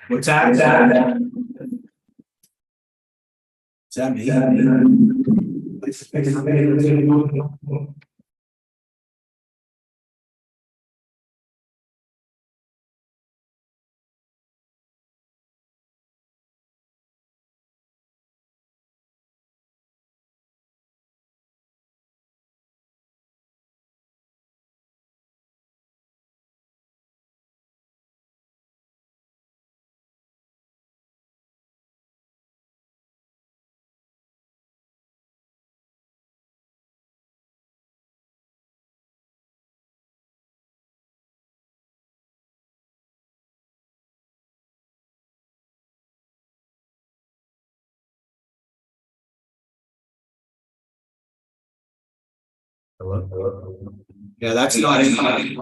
What's that? Is that me? Hello? Yeah, that's not it.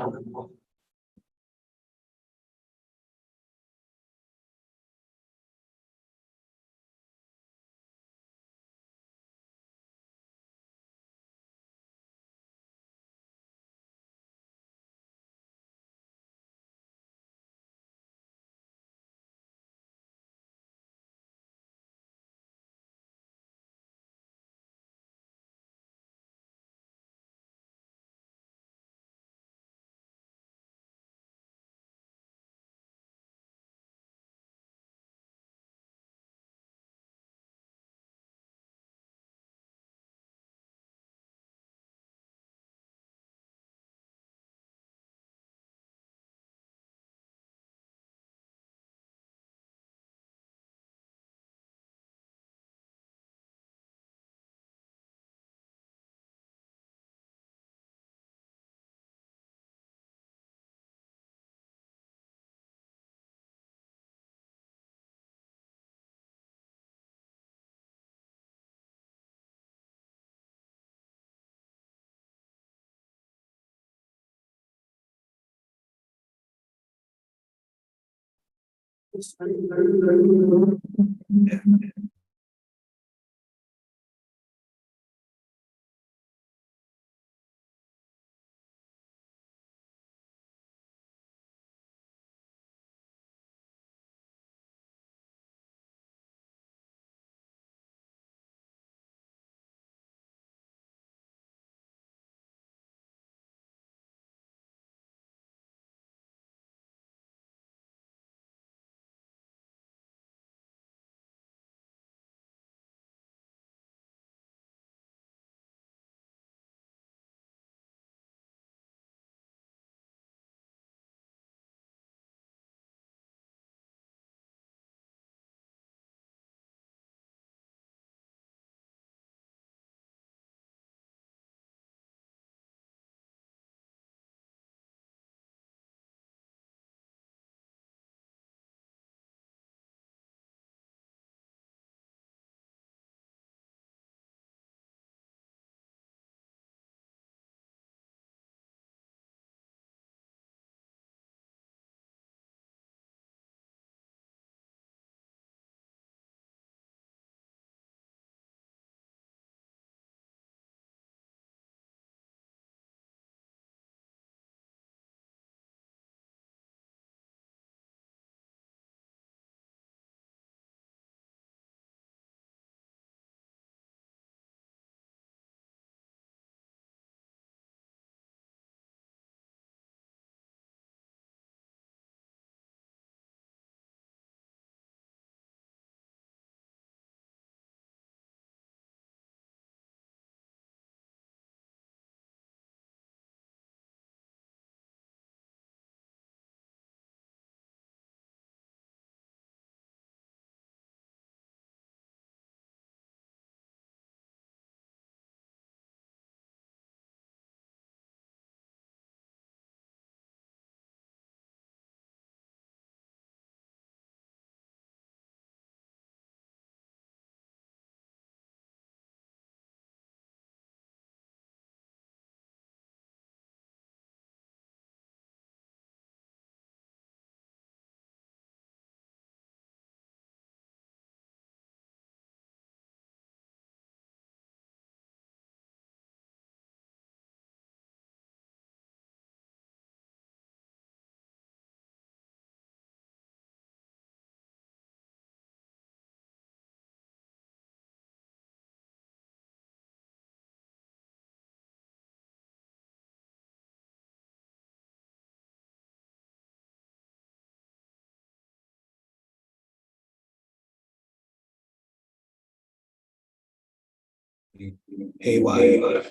haywire.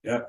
Yeah.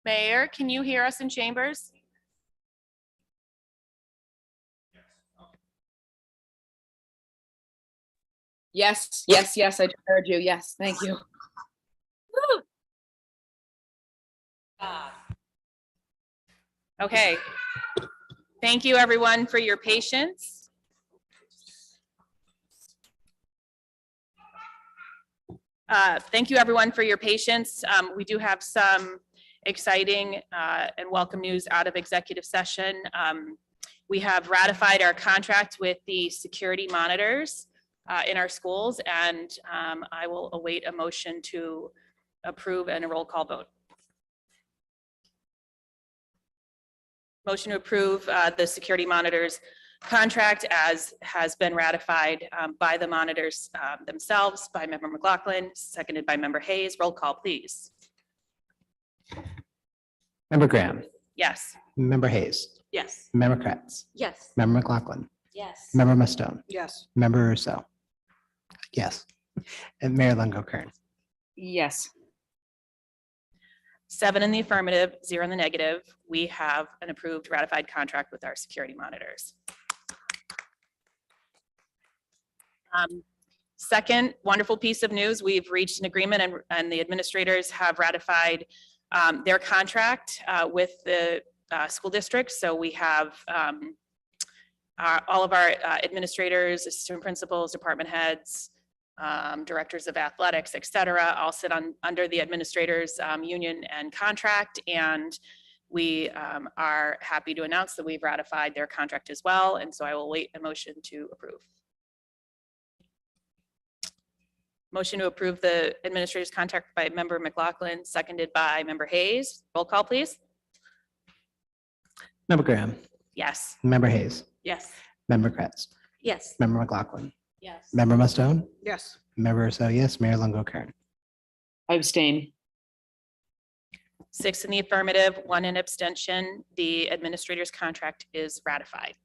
Mayor, can you hear us in chambers? Yes, yes, yes, I just heard you. Yes, thank you. Okay. Thank you, everyone, for your patience. Thank you, everyone, for your patience. We do have some exciting and welcome news out of executive session. We have ratified our contract with the security monitors in our schools, and I will await a motion to approve and a roll call vote. Motion to approve the security monitors contract as has been ratified by the monitors themselves, by Member McLaughlin, seconded by Member Hayes. Roll call, please. Member Graham, Yes. Member Hayes, Yes. Member Kratz, Yes. Member McLaughlin, Yes. Member Mustone, Yes. Member Rousseau. Yes. And Mayor Longo Kern. Yes. 7 in the affirmative, 0 in the negative. We have an approved ratified contract with our security monitors. Second wonderful piece of news, we've reached an agreement and the administrators have ratified their contract with the school district. So we have all of our administrators, assistant principals, department heads, directors of athletics, et cetera, all sit under the administrators union and contract. And we are happy to announce that we've ratified their contract as well. And so I will wait a motion to approve. Motion to approve the administrator's contract by Member McLaughlin, seconded by Member Hayes. Roll call, please. Member Graham, Yes. Member Hayes, Yes. Member Kratz, Yes. Member McLaughlin, Yes. Member Mustone, Yes. Member Rousseau. Yes. Mayor Longo Kern. I abstain. 6 in the affirmative, 1 in abstention. The administrator's contract is ratified.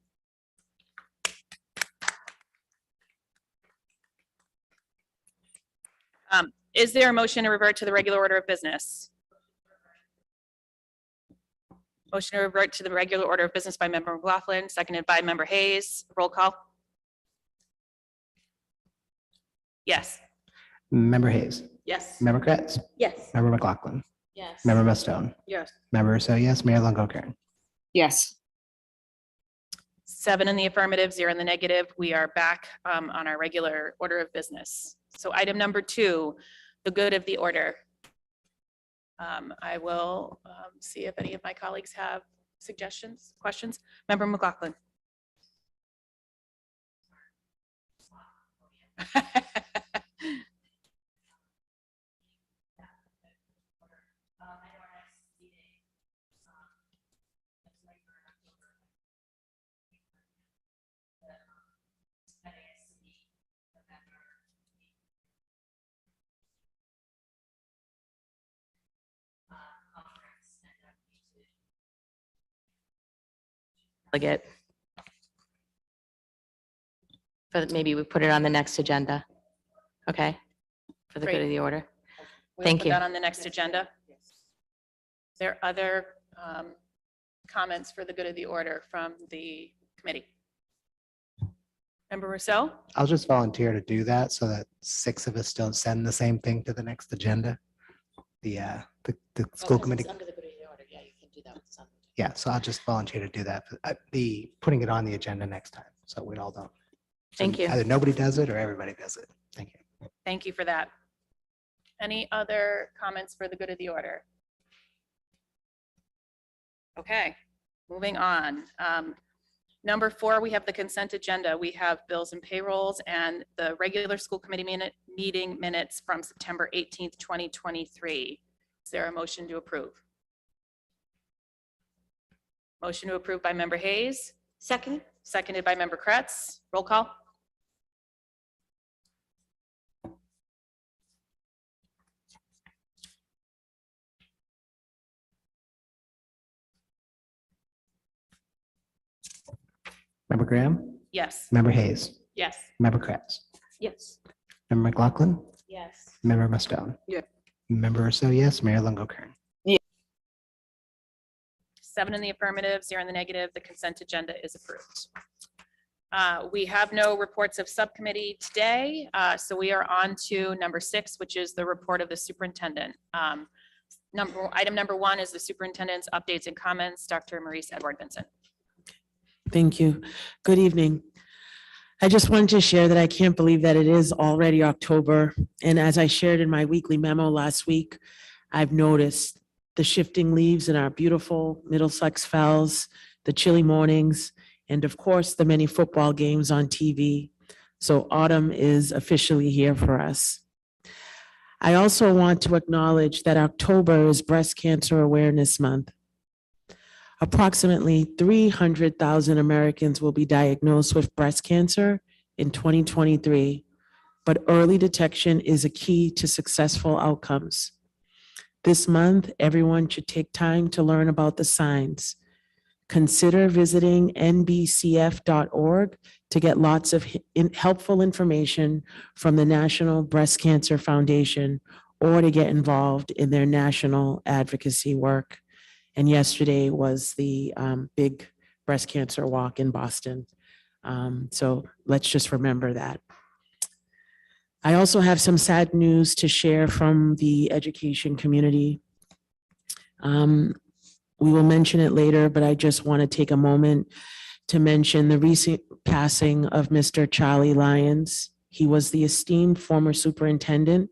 Is there a motion to revert to the regular order of business? Motion to revert to the regular order of business by Member McLaughlin, seconded by Member Hayes. Roll call. Yes. Member Hayes, Yes. Member Kratz, Yes. Member McLaughlin, Yes. Member Mustone, Yes. Member Rousseau. Yes. Mayor Longo Kern. Yes. 7 in the affirmative, 0 in the negative. We are back on our regular order of business. So item number 2, the good of the order. I will see if any of my colleagues have suggestions, questions. Member McLaughlin. Delegate. But maybe we put it on the next agenda. Okay, for the good Great. of the order. We'll Thank put you. that on the next agenda. Is there other comments for the good of the order from the committee? Member Rousseau? I'll just volunteer to do that so that 6 of us don't send the same thing to the next agenda. The school committee. Under the good of the order, yeah, you can do that with some. Yeah, so I'll just volunteer to do that. The putting it on the agenda next time, so we all don't. So Thank you. Either nobody does it or everybody does it. Thank you. Thank you for that. Any other comments for the good of the order? Okay, moving on. Number 4, we have the consent agenda. We have bills and payrolls and the regular school committee meeting minutes from September 18th, 2023. Is there a motion to approve? Motion to approve by Member Hayes, Second. seconded by Member Kratz. Roll call. Member Graham, Yes. Member Hayes, Yes. Member Kratz, Yes. Member McLaughlin, Yes. Member Mustone. Yeah. Member Rousseau. Yes. Mayor Longo Kern. 7 in the affirmative, 0 in the negative. The consent agenda is approved. We have no reports of subcommittee today, so we are on to number 6, which is the report of the superintendent. Item number 1 is the superintendent's updates and comments. Dr. Maurice Edward Vincent. Thank you. Good evening. I just wanted to share that I can't believe that it is already October. And as I shared in my weekly memo last week, I've noticed the shifting leaves in our beautiful Middlesex fells, the chilly mornings, and of course, the many football games on TV. So autumn is officially here for us. I also want to acknowledge that October is Breast Cancer Awareness Month. Approximately 300,000 Americans will be diagnosed with breast cancer in 2023, but early detection is a key to successful outcomes. This month, everyone should take time to learn about the signs. Consider visiting nbcf.org to get lots of helpful information from the National Breast Cancer Foundation or to get involved in their national advocacy work. And yesterday was the big breast cancer walk in Boston. So let's just remember that. I also have some sad news to share from the education community. We will mention it later, but I just want to take a moment to mention the recent passing of Mr. Charlie Lyons. He was the esteemed former superintendent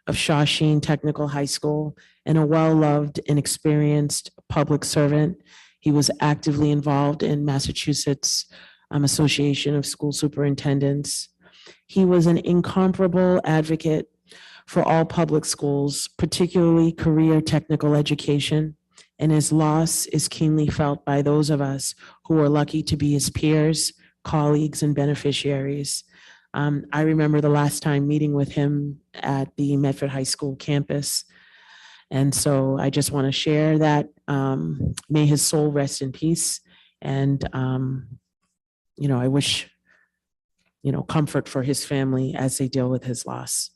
of Shawsheen Technical High School and a well-loved and experienced public servant. He was actively involved in Massachusetts Association of School Superintendents. He was an incomparable advocate for all public schools, particularly career technical education, and his loss is keenly felt by those of us who are lucky to be his peers, colleagues, and beneficiaries. I remember the last time meeting with him at the Medford High School campus. And so I just want to share that. May his soul rest in peace. And, I wish, comfort for his family as they deal with his loss.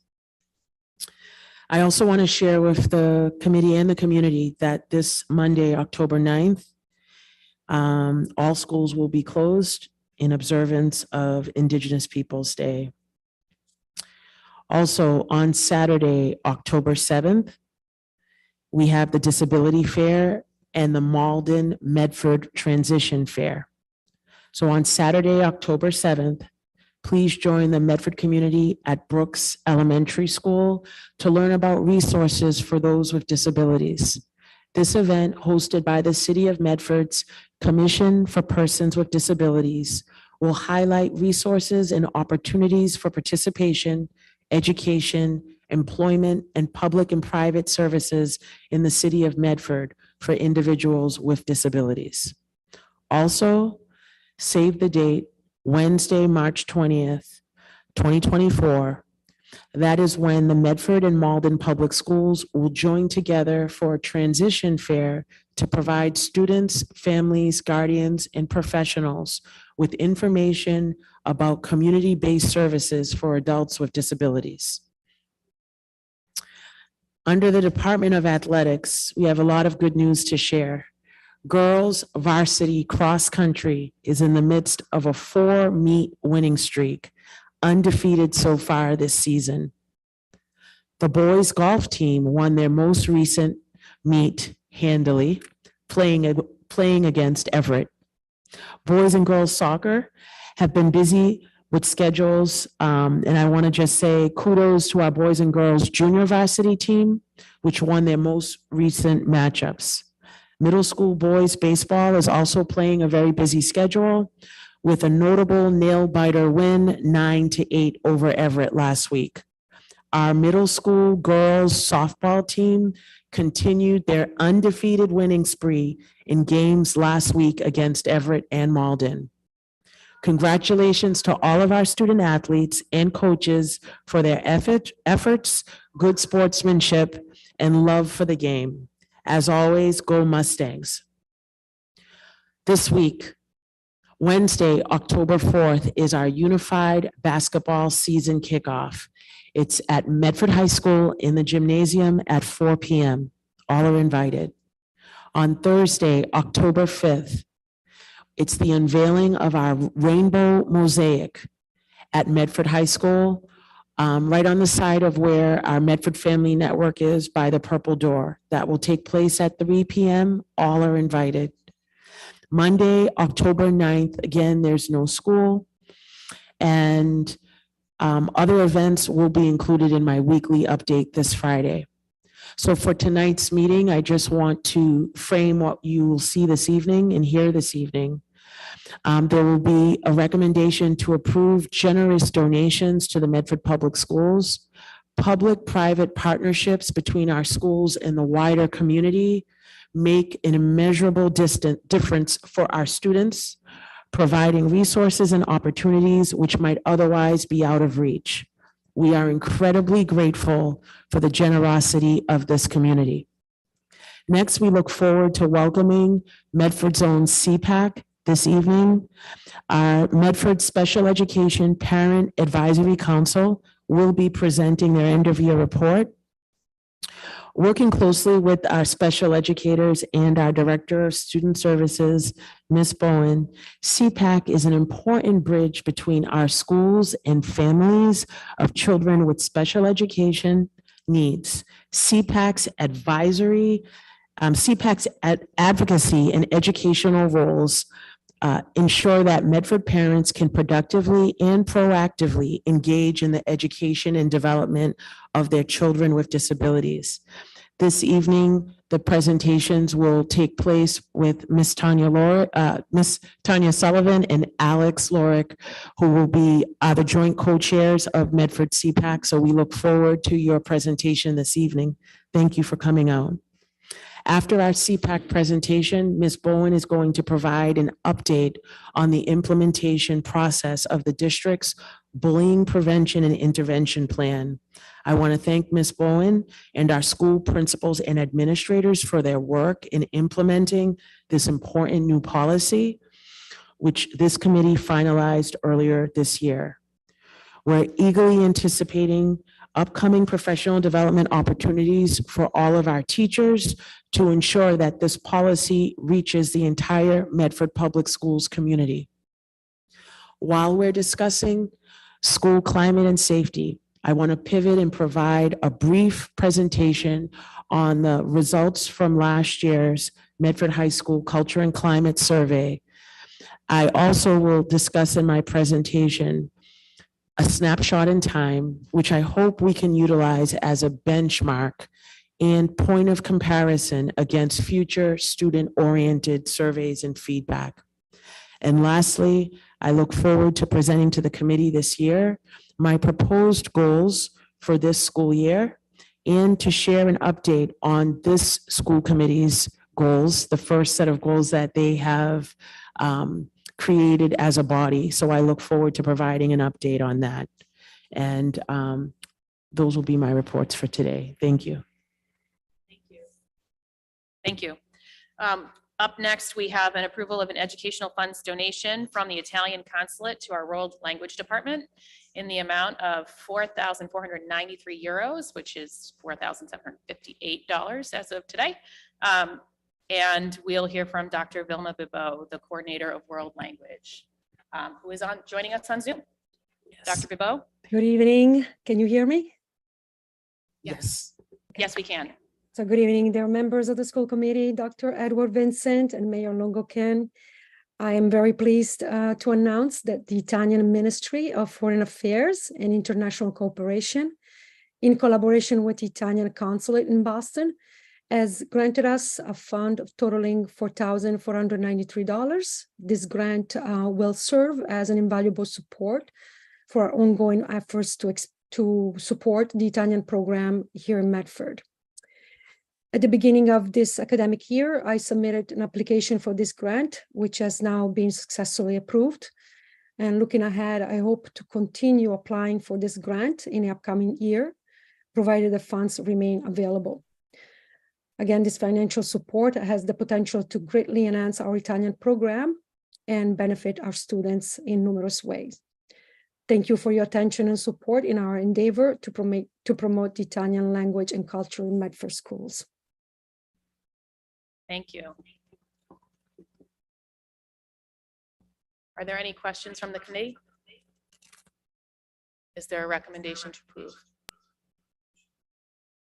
I also want to share with the committee and the community that this Monday, October 9th, all schools will be closed in observance of Indigenous Peoples' Day. Also, on Saturday, October 7th, we have the Disability Fair and the Malden Medford Transition Fair. So on Saturday, October 7th, please join the Medford community at Brooks Elementary School to learn about resources for those with disabilities. This event, hosted by the City of Medford's Commission for Persons with Disabilities, will highlight resources and opportunities for participation, education, employment, and public and private services in the City of Medford for individuals with disabilities. Also, save the date, Wednesday, March 20th, 2024. That is when the Medford and Malden Public Schools will join together for a transition fair to provide students, families, guardians, and professionals with information about community-based services for adults with disabilities. Under the Department of Athletics, we have a lot of good news to share. Girls varsity cross country is in the midst of a 4-meet winning streak, undefeated so far this season. The boys golf team won their most recent meet handily, playing against Everett. Boys and girls soccer have been busy with schedules, and I want to just say kudos to our boys and girls junior varsity team, which won their most recent matchups. Middle school boys baseball is also playing a very busy schedule with a notable nail-biter win 9-8 over Everett last week. Our middle school girls softball team continued their undefeated winning spree in games last week against Everett and Malden. Congratulations to all of our student athletes and coaches for their efforts, good sportsmanship, and love for the game. As always, go Mustangs. This week, Wednesday, October 4th, is our unified basketball season kickoff. It's at Medford High School in the gymnasium at 4 p.m. All are invited. On Thursday, October 5th, it's the unveiling of our rainbow mosaic at Medford High School, right on the side of where our Medford Family Network is by the Purple Door. That will take place at 3 p.m. All are invited. Monday, October 9th, again, there's no school. And other events will be included in my weekly update this Friday. So for tonight's meeting, I just want to frame what you will see this evening and hear this evening. There will be a recommendation to approve generous donations to the Medford Public Schools, public-private partnerships between our schools and the wider community make an immeasurable difference for our students, providing resources and opportunities which might otherwise be out of reach. We are incredibly grateful for the generosity of this community. Next, we look forward to welcoming Medford's own CPAC this evening. Our Medford Special Education Parent Advisory Council will be presenting their end-of-year report. Working closely with our special educators and our Director of Student Services, Ms. Bowen, CPAC is an important bridge between our schools and families of children with special education needs. CPAC's advocacy and educational roles ensure that Medford parents can productively and proactively engage in the education and development of their children with disabilities. This evening, the presentations will take place with Ms. Tanya Sullivan and Alex Lorick, who will be the joint co-chairs of Medford CPAC. So we look forward to your presentation this evening. Thank you for coming out. After our CPAC presentation, Ms. Bowen is going to provide an update on the implementation process of the district's bullying prevention and intervention plan. I want to thank Ms. Bowen and our school principals and administrators for their work in implementing this important new policy, which this committee finalized earlier this year. We're eagerly anticipating upcoming professional development opportunities for all of our teachers to ensure that this policy reaches the entire Medford Public Schools community. While we're discussing school climate and safety, I want to pivot and provide a brief presentation on the results from last year's Medford High School Culture and Climate Survey. I also will discuss in my presentation a snapshot in time, which I hope we can utilize as a benchmark and point of comparison against future student-oriented surveys and feedback. And lastly, I look forward to presenting to the committee this year my proposed goals for this school year and to share an update on this school committee's goals, the first set of goals that they have created as a body. So I look forward to providing an update on that. And those will be my reports for today. Thank you. Thank you. Thank you. Up next, we have an approval of an educational funds donation from the Italian consulate to our World Language Department in the amount of 4,493 euros, which is $4,758 as of today. And we'll hear from Dr. Vilma Bibot, the coordinator of World Language, who is joining us on Zoom. Yes. Dr. Bibot? Good evening. Can you hear me? Yes. Yes, we can. So good evening, dear members of the school committee, Dr. Edward Vincent and Mayor Longo Ken. I am very pleased to announce that the Italian Ministry of Foreign Affairs and International Cooperation, in collaboration with the Italian Consulate in Boston, has granted us a fund of totaling $4,493. This grant will serve as an invaluable support for our ongoing efforts to support the Italian program here in Medford. At the beginning of this academic year, I submitted an application for this grant, which has now been successfully approved. And looking ahead, I hope to continue applying for this grant in the upcoming year, provided the funds remain available. Again, this financial support has the potential to greatly enhance our Italian program and benefit our students in numerous ways. Thank you for your attention and support in our endeavor to promote the Italian language and culture in Medford schools. Thank you. Are there any questions from the committee? Is there a recommendation to approve?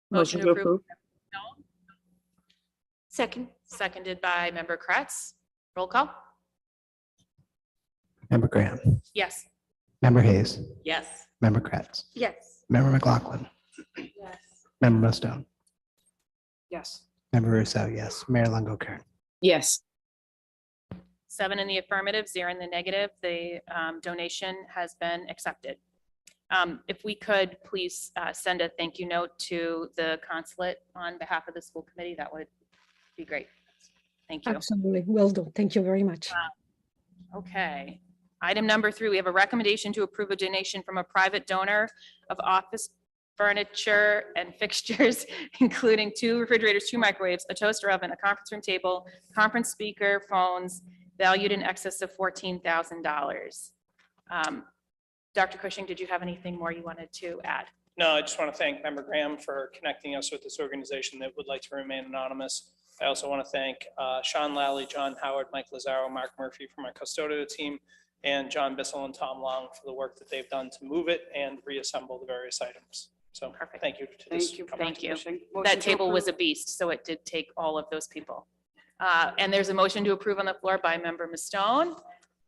Motion to approve. No. Second. Seconded by Member Kretz. Roll call? Member Graham, Yes. Member Hayes, Yes. Member Kretz, Yes. Member McLaughlin, Yes. Member Mustone, Yes. Member Russo, yes. Mayor Longo Kern. Yes. 7 in the affirmative, 0 in the negative. The donation has been accepted. If we could please send a thank you note to the consulate on behalf of the school committee, that would be great. Thank you. Absolutely. Will do. Thank you very much. Okay. Item number 3, we have a recommendation to approve a donation from a private donor of office furniture and fixtures, including 2 refrigerators, 2 microwaves, a toaster oven, a conference room table, conference speaker, phones, valued in excess of $14,000. Dr. Cushing, did you have anything more you wanted to add? No, I just want to thank Member Graham for connecting us with this organization that would like to remain anonymous. I also want to thank Sean Lally, John Howard, Mike Lazaro, Mark Murphy from our custodial team, and John Bissell and Tom Long for the work that they've done to move it and reassemble the various items. So Perfect. thank you to this. Thank you. That table was a beast, so it did take all of those people. And there's a motion to approve on the floor by Member Mustone,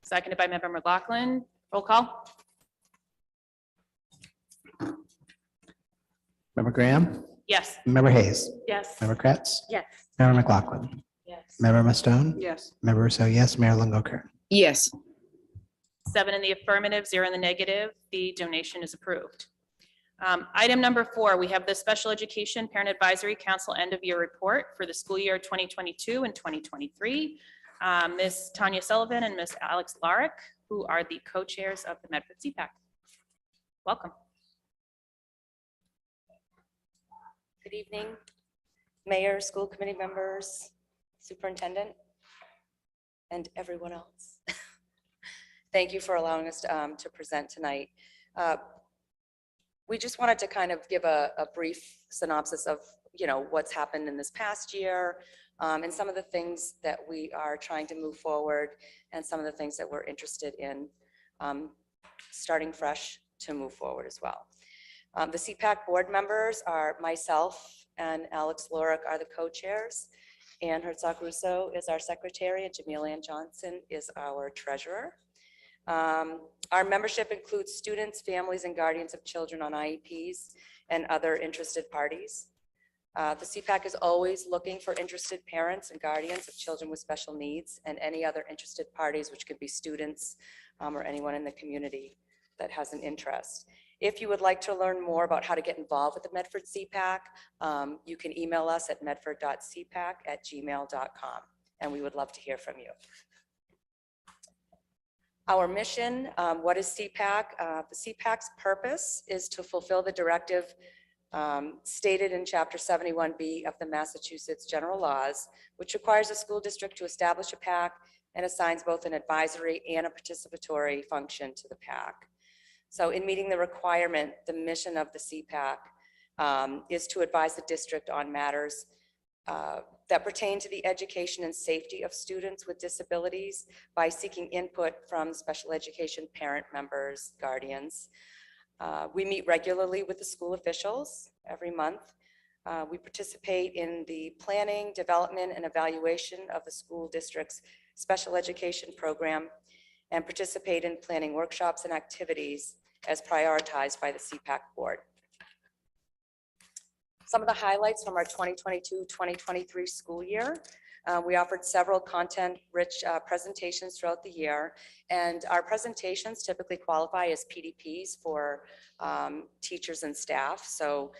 seconded by Member McLaughlin. Roll call? Member Graham, Yes. Member Hayes, Yes. Member Kretz, Yes. Member McLaughlin, Yes. Member Mustone, Yes. Member Russo, yes. Mayor Longo Kern. Yes. 7 in the affirmative, 0 in the negative. The donation is approved. Item number 4, we have the Special Education Parent Advisory Council end of year report for the school year 2022 and 2023. Ms. Tanya Sullivan and Ms. Alex Larick, who are the co-chairs of the Medford CPAC. Welcome. Good evening, Mayor, school committee members, superintendent, and everyone else. Thank you for allowing us to present tonight. We just wanted to kind of give a brief synopsis of, what's happened in this past year, and some of the things that we are trying to move forward, and some of the things that we're interested in starting fresh to move forward as well. The CPAC board members are myself and Alex Lorick are the co-chairs. Ann Herzog-Russo is our secretary, and Jamil Ann Johnson is our treasurer. Our membership includes students, families, and guardians of children on IEPs and other interested parties. The CPAC is always looking for interested parents and guardians of children with special needs and any other interested parties, which could be students or anyone in the community that has an interest. If you would like to learn more about how to get involved with the Medford CPAC, you can email us at medford.cpac@gmail.com, and we would love to hear from you. Our mission, what is CPAC? The CPAC's purpose is to fulfill the directive stated in Chapter 71B of the Massachusetts General Laws, which requires a school district to establish a PAC and assigns both an advisory and a participatory function to the PAC. So in meeting the requirement, the mission of the CPAC is to advise the district on matters that pertain to the education and safety of students with disabilities by seeking input from special education parent members, guardians. We meet regularly with the school officials every month. We participate in the planning, development, and evaluation of the school district's special education program and participate in planning workshops and activities as prioritized by the CPAC board. Some of the highlights from our 2022-2023 school year. We offered several content-rich presentations throughout the year, and our presentations typically qualify as PDPs for teachers and staff. So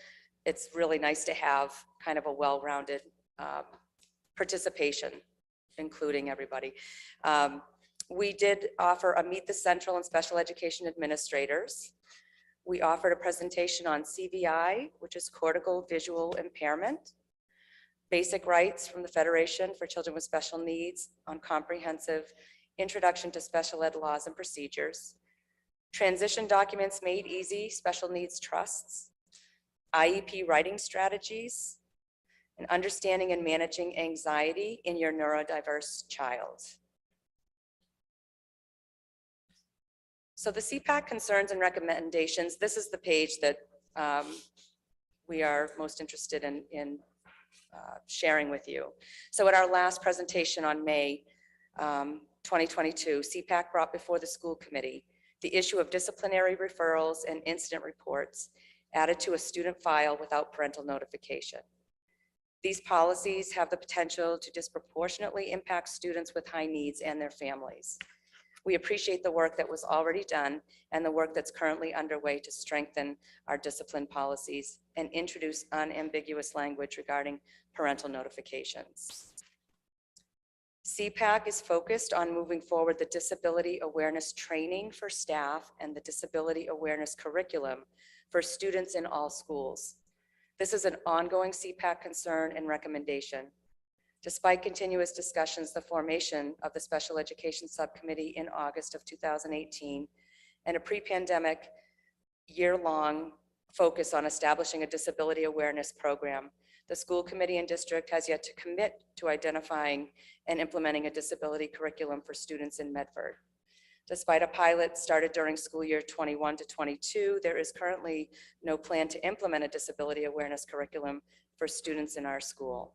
it's really nice to have kind of a well-rounded participation, including everybody. We did offer a Meet the Central and Special Education Administrators. We offered a presentation on CVI, which is cortical visual impairment, basic rights from the Federation for Children with Special Needs on comprehensive introduction to special ed laws and procedures, transition documents made easy, special needs trusts, IEP writing strategies, and understanding and managing anxiety in your neurodiverse child. So the CPAC concerns and recommendations, this is the page that we are most interested in sharing with you. So at our last presentation on May 2022, CPAC brought before the school committee the issue of disciplinary referrals and incident reports added to a student file without parental notification. These policies have the potential to disproportionately impact students with high needs and their families. We appreciate the work that was already done and the work that's currently underway to strengthen our discipline policies and introduce unambiguous language regarding parental notifications. CPAC is focused on moving forward the disability awareness training for staff and the disability awareness curriculum for students in all schools. This is an ongoing CPAC concern and recommendation. Despite continuous discussions, the formation of the Special Education Subcommittee in August of 2018 and a pre-pandemic year-long focus on establishing a disability awareness program, the school committee and district has yet to commit to identifying and implementing a disability curriculum for students in Medford. Despite a pilot started during school year 21 to 22, there is currently no plan to implement a disability awareness curriculum for students in our school.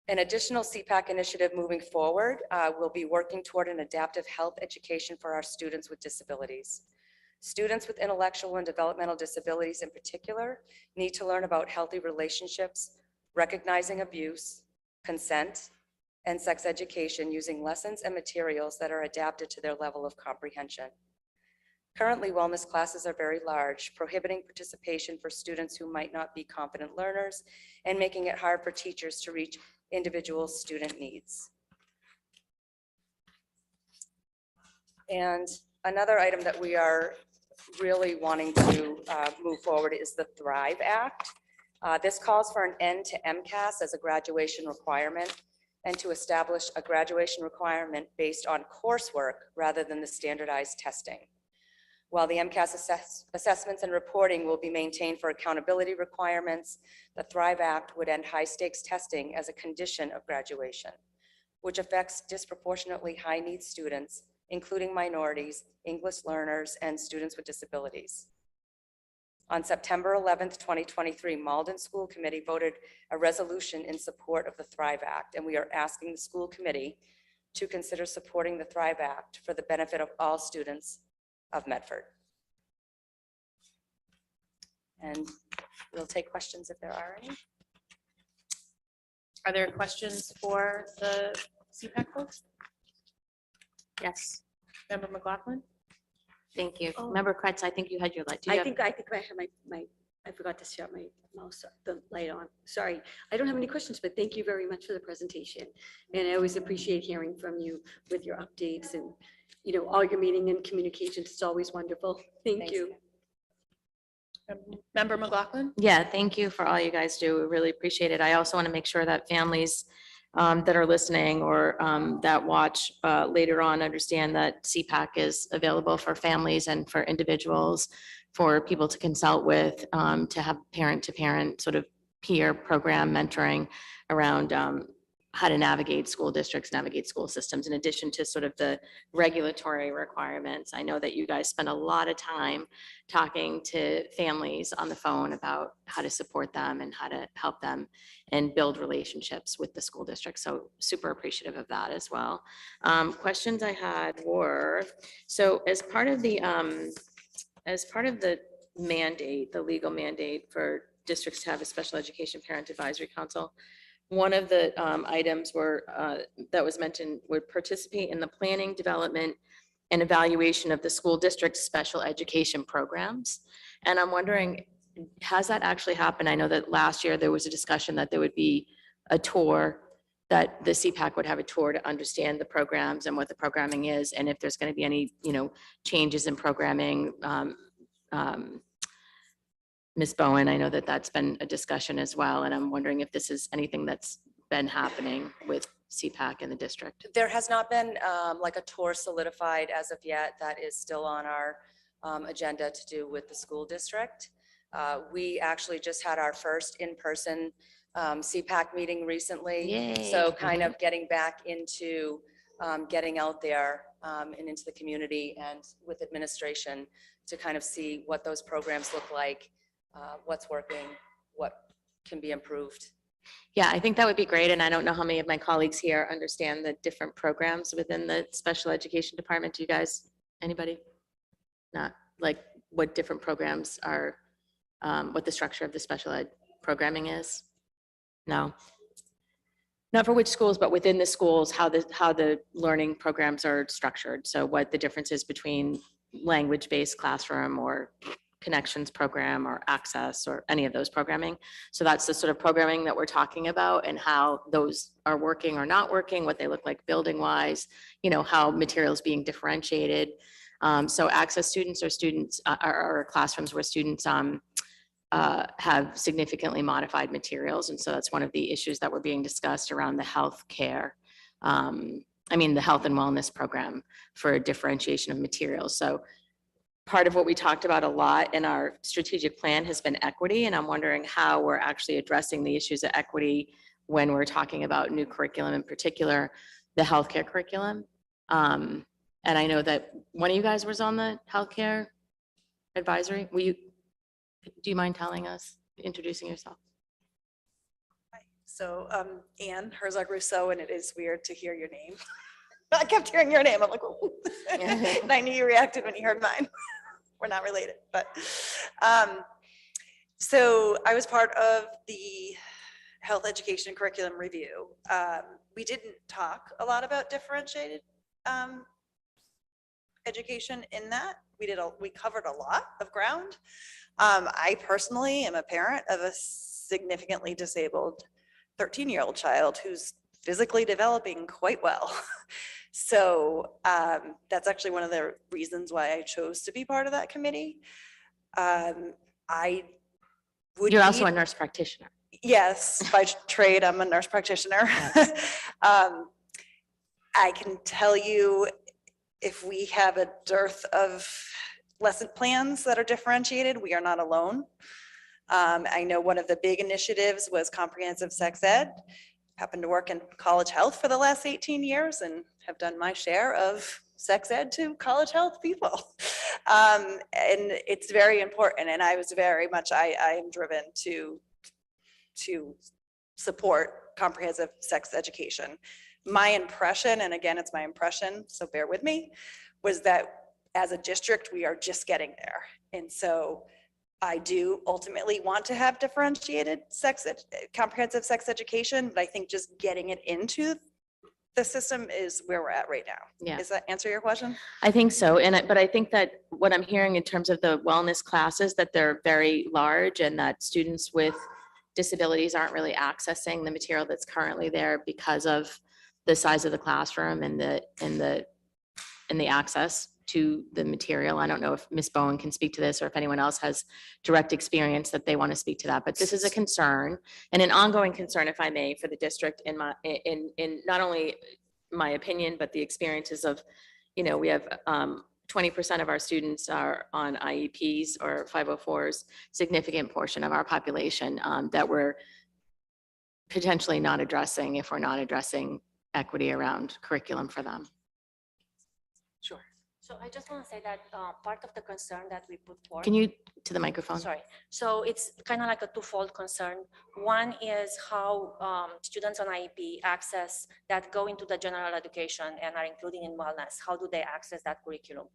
An additional CPAC initiative moving forward will be working toward an adaptive health education for our students with disabilities. Students with intellectual and developmental disabilities in particular need to learn about healthy relationships, recognizing abuse, consent, and sex education using lessons and materials that are adapted to their level of comprehension. Currently, wellness classes are very large, prohibiting participation for students who might not be confident learners and making it hard for teachers to reach individual student needs. And another item that we are really wanting to move forward is the Thrive Act. This calls for an end to MCAS as a graduation requirement and to establish a graduation requirement based on coursework rather than the standardized testing. While the MCAS assessments and reporting will be maintained for accountability requirements, the Thrive Act would end high stakes testing as a condition of graduation, which affects disproportionately high needs students, including minorities, English learners, and students with disabilities. On September 11th, 2023, Malden School Committee voted a resolution in support of the Thrive Act, and we are asking the school committee to consider supporting the Thrive Act for the benefit of all students of Medford. And we'll take questions if there are any. Are there questions for the CPAC folks? Yes, Member McLaughlin? thank you. Oh. Member Kretz, I think you had your light. Do you I have- think I have I forgot to shut my mouse, the light on. Sorry. I don't have any questions, but thank you very much for the presentation. And I always appreciate hearing from you with your updates and, you know, all your meeting and communications. It's always wonderful. Thank Thanks. you. Member McLaughlin? Yeah, thank you for all you guys do. We really appreciate it. I also want to make sure that families that are listening or that watch later on understand that CPAC is available for families and for individuals, for people to consult with, to have parent-to-parent sort of peer program mentoring around how to navigate school districts, navigate school systems, in addition to sort of the regulatory requirements. I know that you guys spend a lot of time talking to families on the phone about how to support them and how to help them and build relationships with the school district. So super appreciative of that as well. Questions I had were, so as part of the mandate, the legal mandate for districts to have a special education parent advisory council, one of the items that was mentioned would participate in the planning, development, and evaluation of the school district's special education programs. And I'm wondering, has that actually happened? I know that last year there was a discussion that there would be a tour, that the CPAC would have a tour to understand the programs and what the programming is, and if there's going to be any, changes in programming. Ms. Bowen, I know that that's been a discussion as well, and I'm wondering if this is anything that's been happening with CPAC in the district. There has not been like a tour solidified as of yet. That is still on our agenda to do with the school district. We actually just had our first in-person CPAC meeting recently. Yay. So kind of getting back into getting out there and into the community and with administration to kind of see what those programs look like, what's working, what can be improved. Yeah, I think that would be great. And I don't know how many of my colleagues here understand the different programs within the special education department. Do you guys, anybody? Not like what different programs are, what the structure of the special ed programming is? No. Not for which schools, but within the schools, how the learning programs are structured. So what the difference is between language-based classroom or connections program or access or any of those programming. So that's the sort of programming that we're talking about and how those are working or not working, what they look like building wise, you know, how materials being differentiated. So access students or students are classrooms where students have significantly modified materials. And so that's one of the issues that were being discussed around the health care. The health and wellness program for differentiation of materials. So part of what we talked about a lot in our strategic plan has been equity. And I'm wondering how we're actually addressing the issues of equity when we're talking about new curriculum, in particular, the healthcare curriculum. And I know that one of you guys was on the healthcare advisory. Do you mind telling us, introducing yourself? So Anne Herzog-Rousseau, and it is weird to hear your name. I kept hearing your name. I'm like, oh. And I knew you reacted when you heard mine. We're not related, but so I was part of the health education curriculum review. We didn't talk a lot about differentiated education in that. We covered a lot of ground. I personally am a parent of a significantly disabled 13-year-old child who's physically developing quite well. So that's actually one of the reasons why I chose to be part of that committee. You're also a nurse practitioner. Yes, by trade, I'm a nurse practitioner. I can tell you, if we have a dearth of lesson plans that are differentiated, we are not alone. I know one of the big initiatives was comprehensive sex ed. Happened to work in college health for the last 18 years and have done my share of sex ed to college health people. And it's very important. And I was very much, I am driven to support comprehensive sex education. My impression, and again, it's my impression, so bear with me, was that as a district, we are just getting there. And so I do ultimately want to have differentiated comprehensive sex education, but I think just getting it into the system is where we're at right now. Yeah. Does that answer your question? I think so. But I think that what I'm hearing in terms of the wellness classes, that they're very large and that students with disabilities aren't really accessing the material that's currently there because of the size of the classroom and the access to the material. I don't know if Ms. Bowen can speak to this or if anyone else has direct experience that they want to speak to that, but this is a concern and an ongoing concern, if I may, for the district in not only my opinion, but the experiences of, we have 20% of our students are on IEPs or 504s, significant portion of our population that we're potentially not addressing if we're not addressing equity around curriculum for them. Sure. So I just want to say that part of the concern that we put forth. Can you, to the microphone? Sorry. So it's kind of like a twofold concern. One is how students on IEP access that go into the general education and are included in wellness. How do they access that curriculum?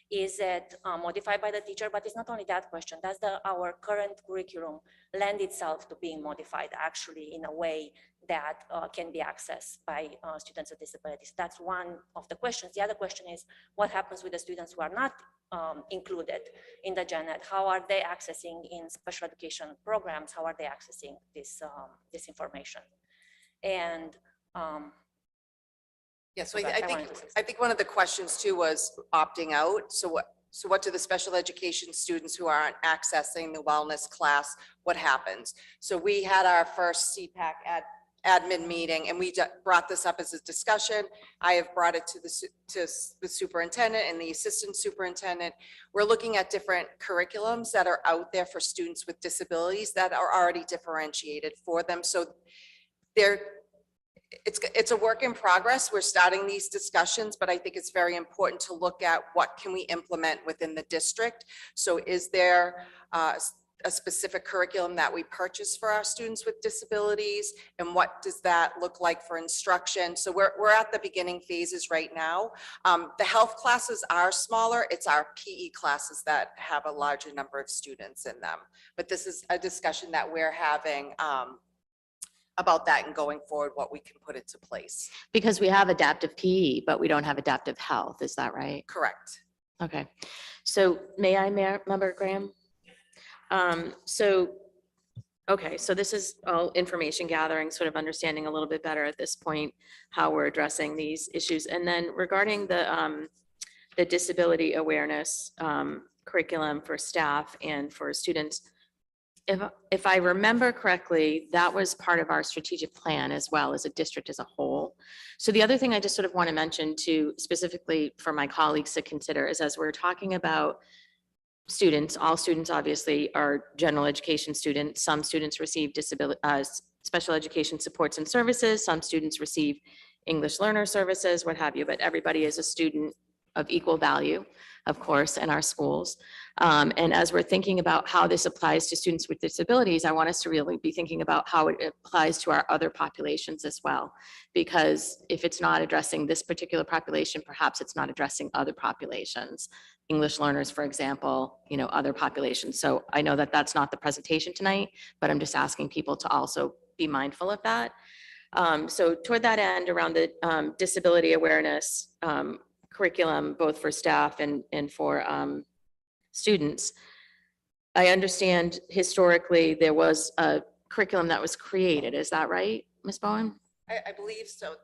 Is it modified by the teacher? But it's not only that question. Does our current curriculum lend itself to being modified actually in a way that can be accessed by students with disabilities? That's one of the questions. The other question is, what happens with the students who are not included in the gen ed? How are they accessing in special education programs? How are they accessing this information? And yeah, so I think one of the questions too was opting out. So what do the special education students who aren't accessing the wellness class, what happens? So we had our first CPAC at admin meeting, and we brought this up as a discussion. I have brought it to the superintendent and the assistant superintendent. We're looking at different curriculums that are out there for students with disabilities that are already differentiated for them. So it's a work in progress. We're starting these discussions, but I think it's very important to look at what can we implement within the district. So is there a specific curriculum that we purchase for our students with disabilities, and what does that look like for instruction? So we're at the beginning phases right now. The health classes are smaller. It's our PE classes that have a larger number of students in them. But this is a discussion that we're having about that and going forward, what we can put into place. Because we have adaptive PE, but we don't have adaptive health. Is that right? Correct. Okay. So may I, Member Graham? Okay, so this is all information gathering, sort of understanding a little bit better at this point how we're addressing these issues. And then regarding the disability awareness curriculum for staff and for students, if I remember correctly, that was part of our strategic plan as well as a district as a whole. So the other thing I just sort of want to mention to specifically for my colleagues to consider is, as we're talking about students, all students obviously are general education students. Some students receive special education supports and services. Some students receive English learner services, what have you, but everybody is a student of equal value, of course, in our schools. And as we're thinking about how this applies to students with disabilities, I want us to really be thinking about how it applies to our other populations as well. Because if it's not addressing this particular population, perhaps it's not addressing other populations. English learners, for example, other populations. So I know that that's not the presentation tonight, but I'm just asking people to also be mindful of that. So toward that end, around the disability awareness curriculum, both for staff and for students, I understand historically there was a curriculum that was created. Is that right, Ms. Bowen? I believe so.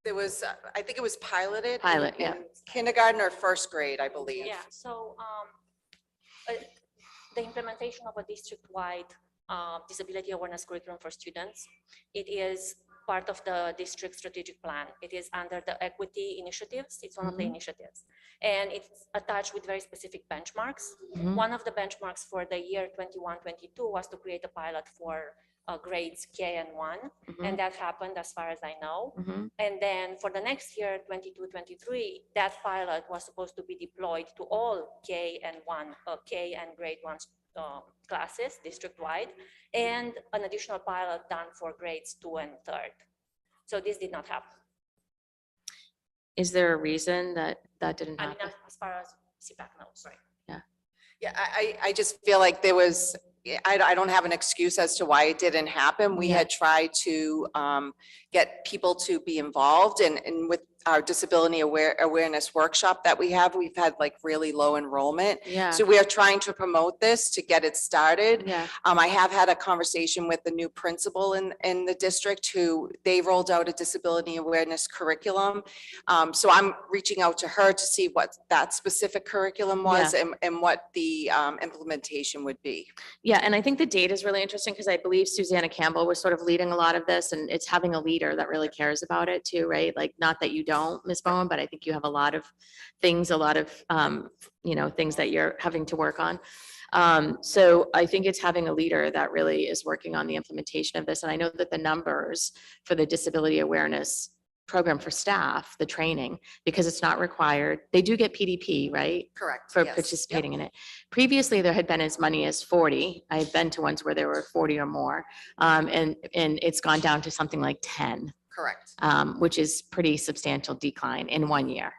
There was, I think it was piloted. Pilot, in yeah. Kindergarten or first grade, I believe. Yeah, so the implementation of a district-wide disability awareness curriculum for students, it is part of the district strategic plan. It is under the equity initiatives. It's one of the initiatives. And it's attached with very specific benchmarks. One of the benchmarks for the year 21-22 was to create a pilot for grades K and 1. And that happened as far as I know. And then for the next year, 22-23, that pilot was supposed to be deployed to all K and grade 1 classes district-wide, and an additional pilot done for grades 2 and 3rd. So this did not happen. Is there a reason that didn't I mean, happen? as far as CPAC knows, right? Yeah, I just feel like there was, I don't have an excuse as to why it didn't happen. We had tried to get people to be involved, and with our disability awareness workshop that we have, we've had like really low enrollment. Yeah. So we are trying to promote this to get it started. Yeah. I have had a conversation with the new principal in the district who they rolled out a disability awareness curriculum. So I'm reaching out to her to see what that specific curriculum was and what the implementation would be. Yeah, and I think the data is really interesting because I believe Susanna Campbell was sort of leading a lot of this, and it's having a leader that really cares about it too, right? Like, not that you don't, Ms. Bowen, but I think you have a lot of things, things that you're having to work on. So I think it's having a leader that really is working on the implementation of this. And I know that the numbers for the disability awareness program for staff, the training, because it's not required, they do get PDP, right? Correct. For yes. participating in it. Previously, there had been as many as 40. I've been to ones where there were 40 or more. And it's gone down to something like 10. Correct. Which is pretty substantial decline in 1 year.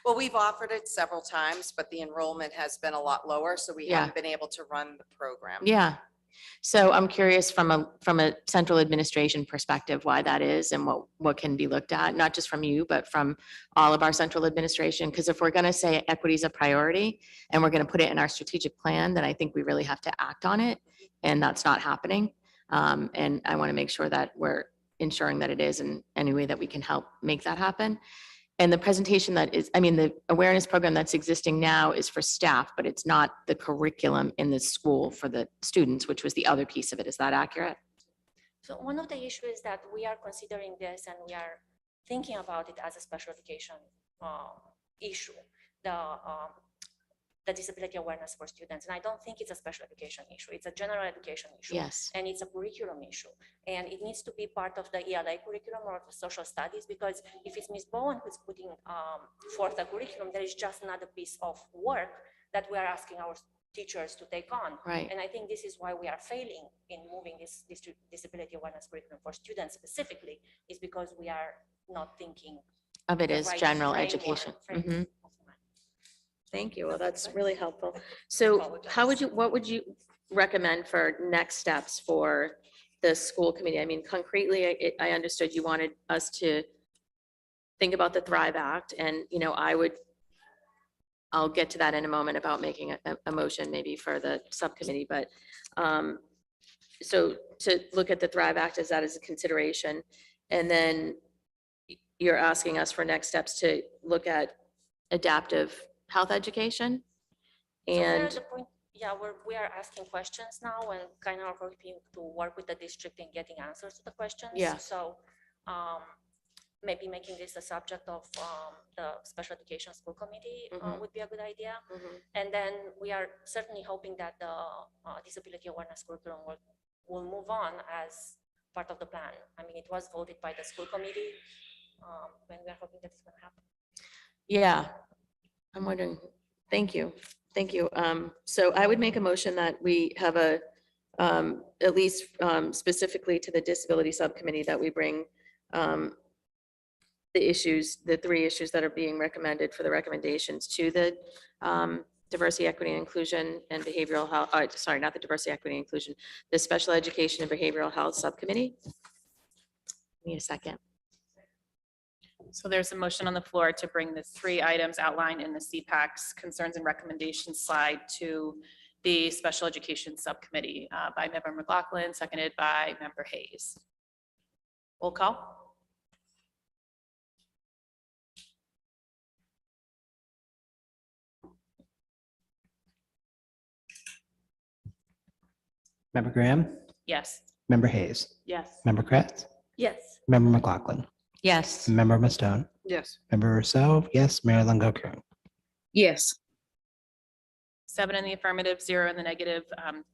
Well, we've offered it several times, but the enrollment has been a lot lower, so we haven't been able to run the program. Yeah. So I'm curious from a central administration perspective, why that is and what can be looked at, not just from you, but from all of our central administration. Because if we're going to say equity is a priority and we're going to put it in our strategic plan, then I think we really have to act on it. And that's not happening. And I want to make sure that we're ensuring that it is in any way that we can help make that happen. And the presentation the awareness program that's existing now is for staff, but it's not the curriculum in the school for the students, which was the other piece of it. Is that accurate? So one of the issues is that we are considering this and we are thinking about it as a special education issue, the disability awareness for students. And I don't think it's a special education issue. It's a general education issue. Yes. And it's a curriculum issue. And it needs to be part of the ELA curriculum or the social studies, because if it's Ms. Bowen who's putting forth a curriculum, there is just another piece of work that we are asking our teachers to take on. Right. And I think this is why we are failing in moving this disability awareness curriculum for students specifically, is because we are not thinking Of it the is right general framework- education. framework Mhm. of mind. Thank you. Well, that's really helpful. So what would you recommend for next steps for the school committee? I mean, concretely, I understood you wanted us to think about the Thrive Act, and, you know, I'll get to that in a moment about making a motion maybe for the subcommittee, but so to look at the Thrive Act as that as a consideration, and then you're asking us for next steps to look at adaptive health education. So we're at And the point, yeah, we are asking questions now and kind of hoping to work with the district in getting answers to the questions. Yeah. So maybe making this a subject of the special education school committee Mhm. would be a good idea. Mhm. And then we are certainly hoping that the disability awareness curriculum will move on as part of the plan. I mean, it was voted by the school committee, and we are hoping that it's going to happen. yeah, I'm wondering, thank you. Thank you. So I would make a motion that we have at least specifically to the disability subcommittee, that we bring the three issues that are being recommended for the recommendations to the diversity, equity, and inclusion and behavioral health, sorry, not the diversity, equity, and inclusion, the special education and behavioral health subcommittee. Need a second. So there's a motion on the floor to bring the three items outlined in the CPAC's concerns and recommendations slide to the special education subcommittee by Member McLaughlin, seconded by Member Hayes. Roll call. Member Graham, Yes. Member Hayes, Yes. Member Kretz, Yes. Member McLaughlin, Yes. Member Mastone, Yes. Member Rousseau, yes, Mayor Longo Kern. Yes. 7 in the affirmative, 0 in the negative.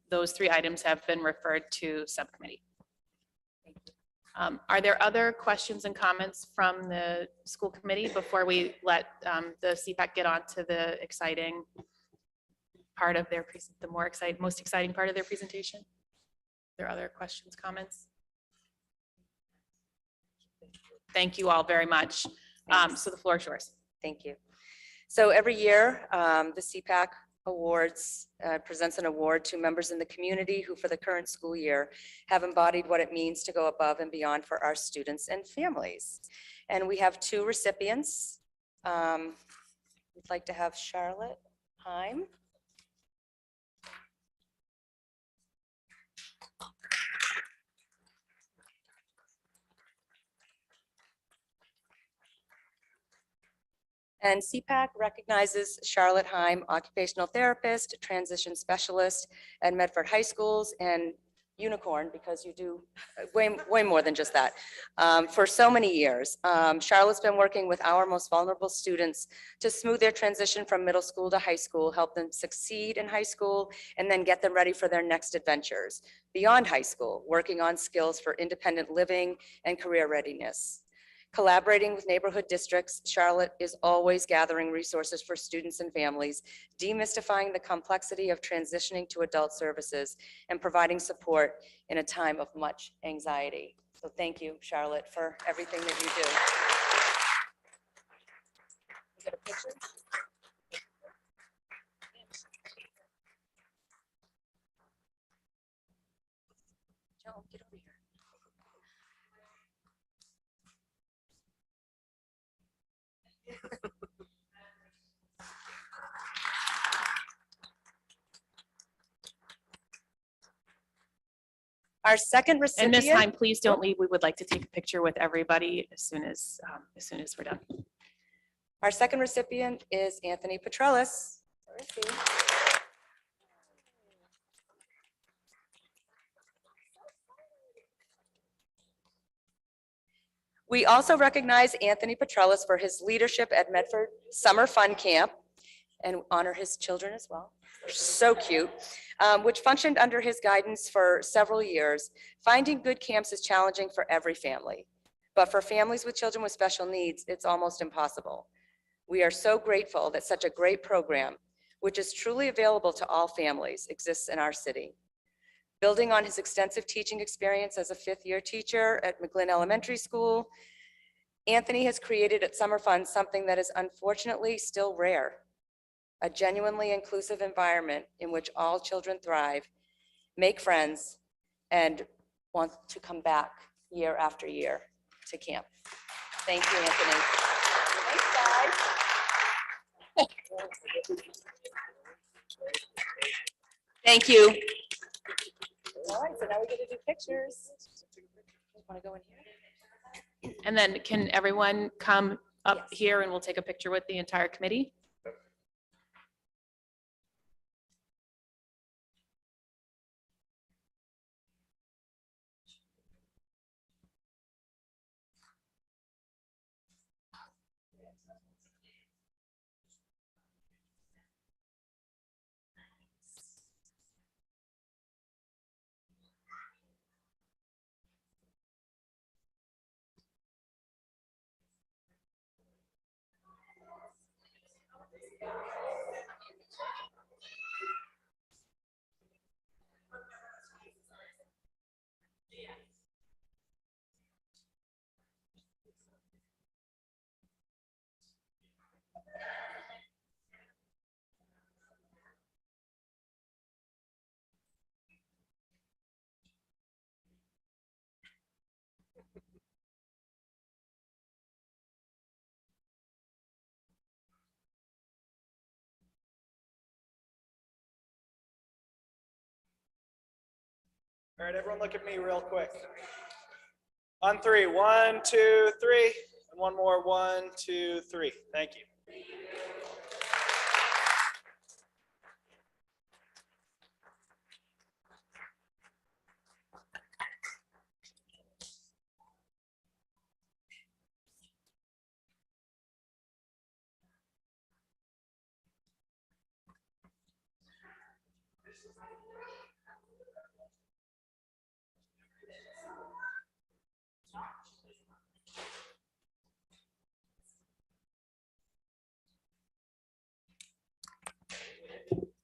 Those three items have been referred to subcommittee. Are there other questions and comments from the school committee before we let the CPAC get on to the exciting part of their, most exciting part of their presentation? Are there other questions, comments? Thank you all very much. So the floor is yours. Thank you. So every year, the CPAC awards presents an award to members in the community who for the current school year have embodied what it means to go above and beyond for our students and families. And we have two recipients. We'd like to have Charlotte Heim. And CPAC recognizes Charlotte Heim, occupational therapist, transition specialist at Medford High Schools, and unicorn, because you do way more than just that, for so many years. Charlotte's been working with our most vulnerable students to smooth their transition from middle school to high school, help them succeed in high school, and then get them ready for their next adventures beyond high school, working on skills for independent living and career readiness. Collaborating with neighborhood districts, Charlotte is always gathering resources for students and families, demystifying the complexity of transitioning to adult services, and providing support in a time of much anxiety. So thank you, Charlotte, for everything that you do. You got a picture? Joe, get over here. Our second And recipient. Ms. Heim, please don't leave. We would like to take a picture with everybody as soon as we're done. Our second recipient is Anthony Petrellis. Where is he? We also recognize Anthony Petrellis for his leadership at Medford Summer Fun Camp and honor his children as well. They're so cute, which functioned under his guidance for several years. Finding good camps is challenging for every family, but for families with children with special needs, it's almost impossible. We are so grateful that such a great program, which is truly available to all families, exists in our city. Building on his extensive teaching experience as a fifth-year teacher at McGlynn Elementary School, Anthony has created at Summer Fun something that is unfortunately still rare: a genuinely inclusive environment in which all children thrive, make friends, and want to come back year after year to camp. Thank you, Anthony. Thanks, guys. Thank you. All right, so now we get to do pictures. Want to go in here? And then can everyone come up here and we'll take a picture with the entire committee? All right, everyone look at me real quick. On three, 1, 2, 3, and one more, 1, 2, 3. Thank you.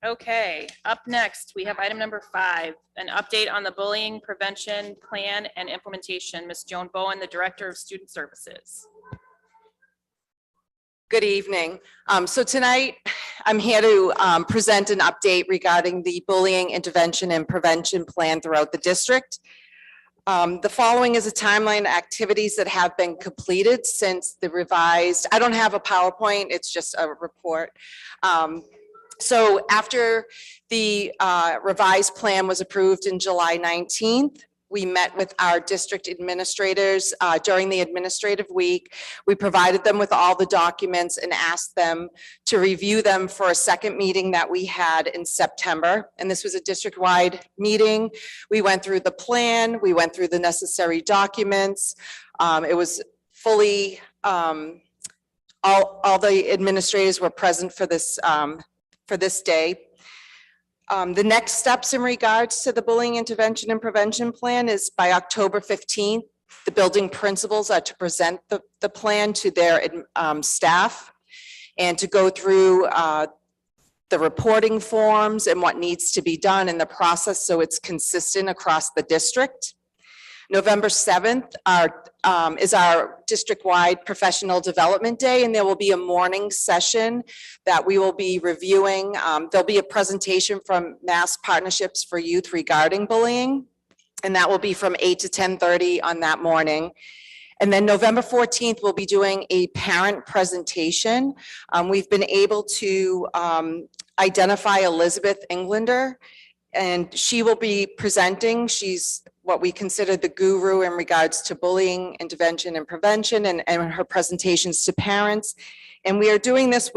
Okay, up next, we have item number 5, an update on the bullying prevention plan and implementation. Ms. Joan Bowen, the Director of Student Services. Good evening. So tonight, I'm here to present an update regarding the bullying intervention and prevention plan throughout the district. The following is a timeline of activities that have been completed since the revised, I don't have a PowerPoint, it's just a report. So after the revised plan was approved in July 19th, we met with our district administrators during the administrative week. We provided them with all the documents and asked them to review them for a second meeting that we had in September. And this was a district-wide meeting. We went through the plan, we went through the necessary documents. It was fully, all the administrators were present for this day. The next steps in regards to the bullying intervention and prevention plan is by October 15th, the building principals are to present the plan to their staff and to go through the reporting forms and what needs to be done in the process so it's consistent across the district. November 7th is our district-wide professional development day, and there will be a morning session that we will be reviewing. There'll be a presentation from Mass Partnerships for Youth regarding bullying, and that will be from 8 to 10:30 on that morning. And then November 14th, we'll be doing a parent presentation. We've been able to identify Elizabeth Englander, and she will be presenting. She's what we consider the guru in regards to bullying, intervention and prevention, and her presentations to parents. And we are doing this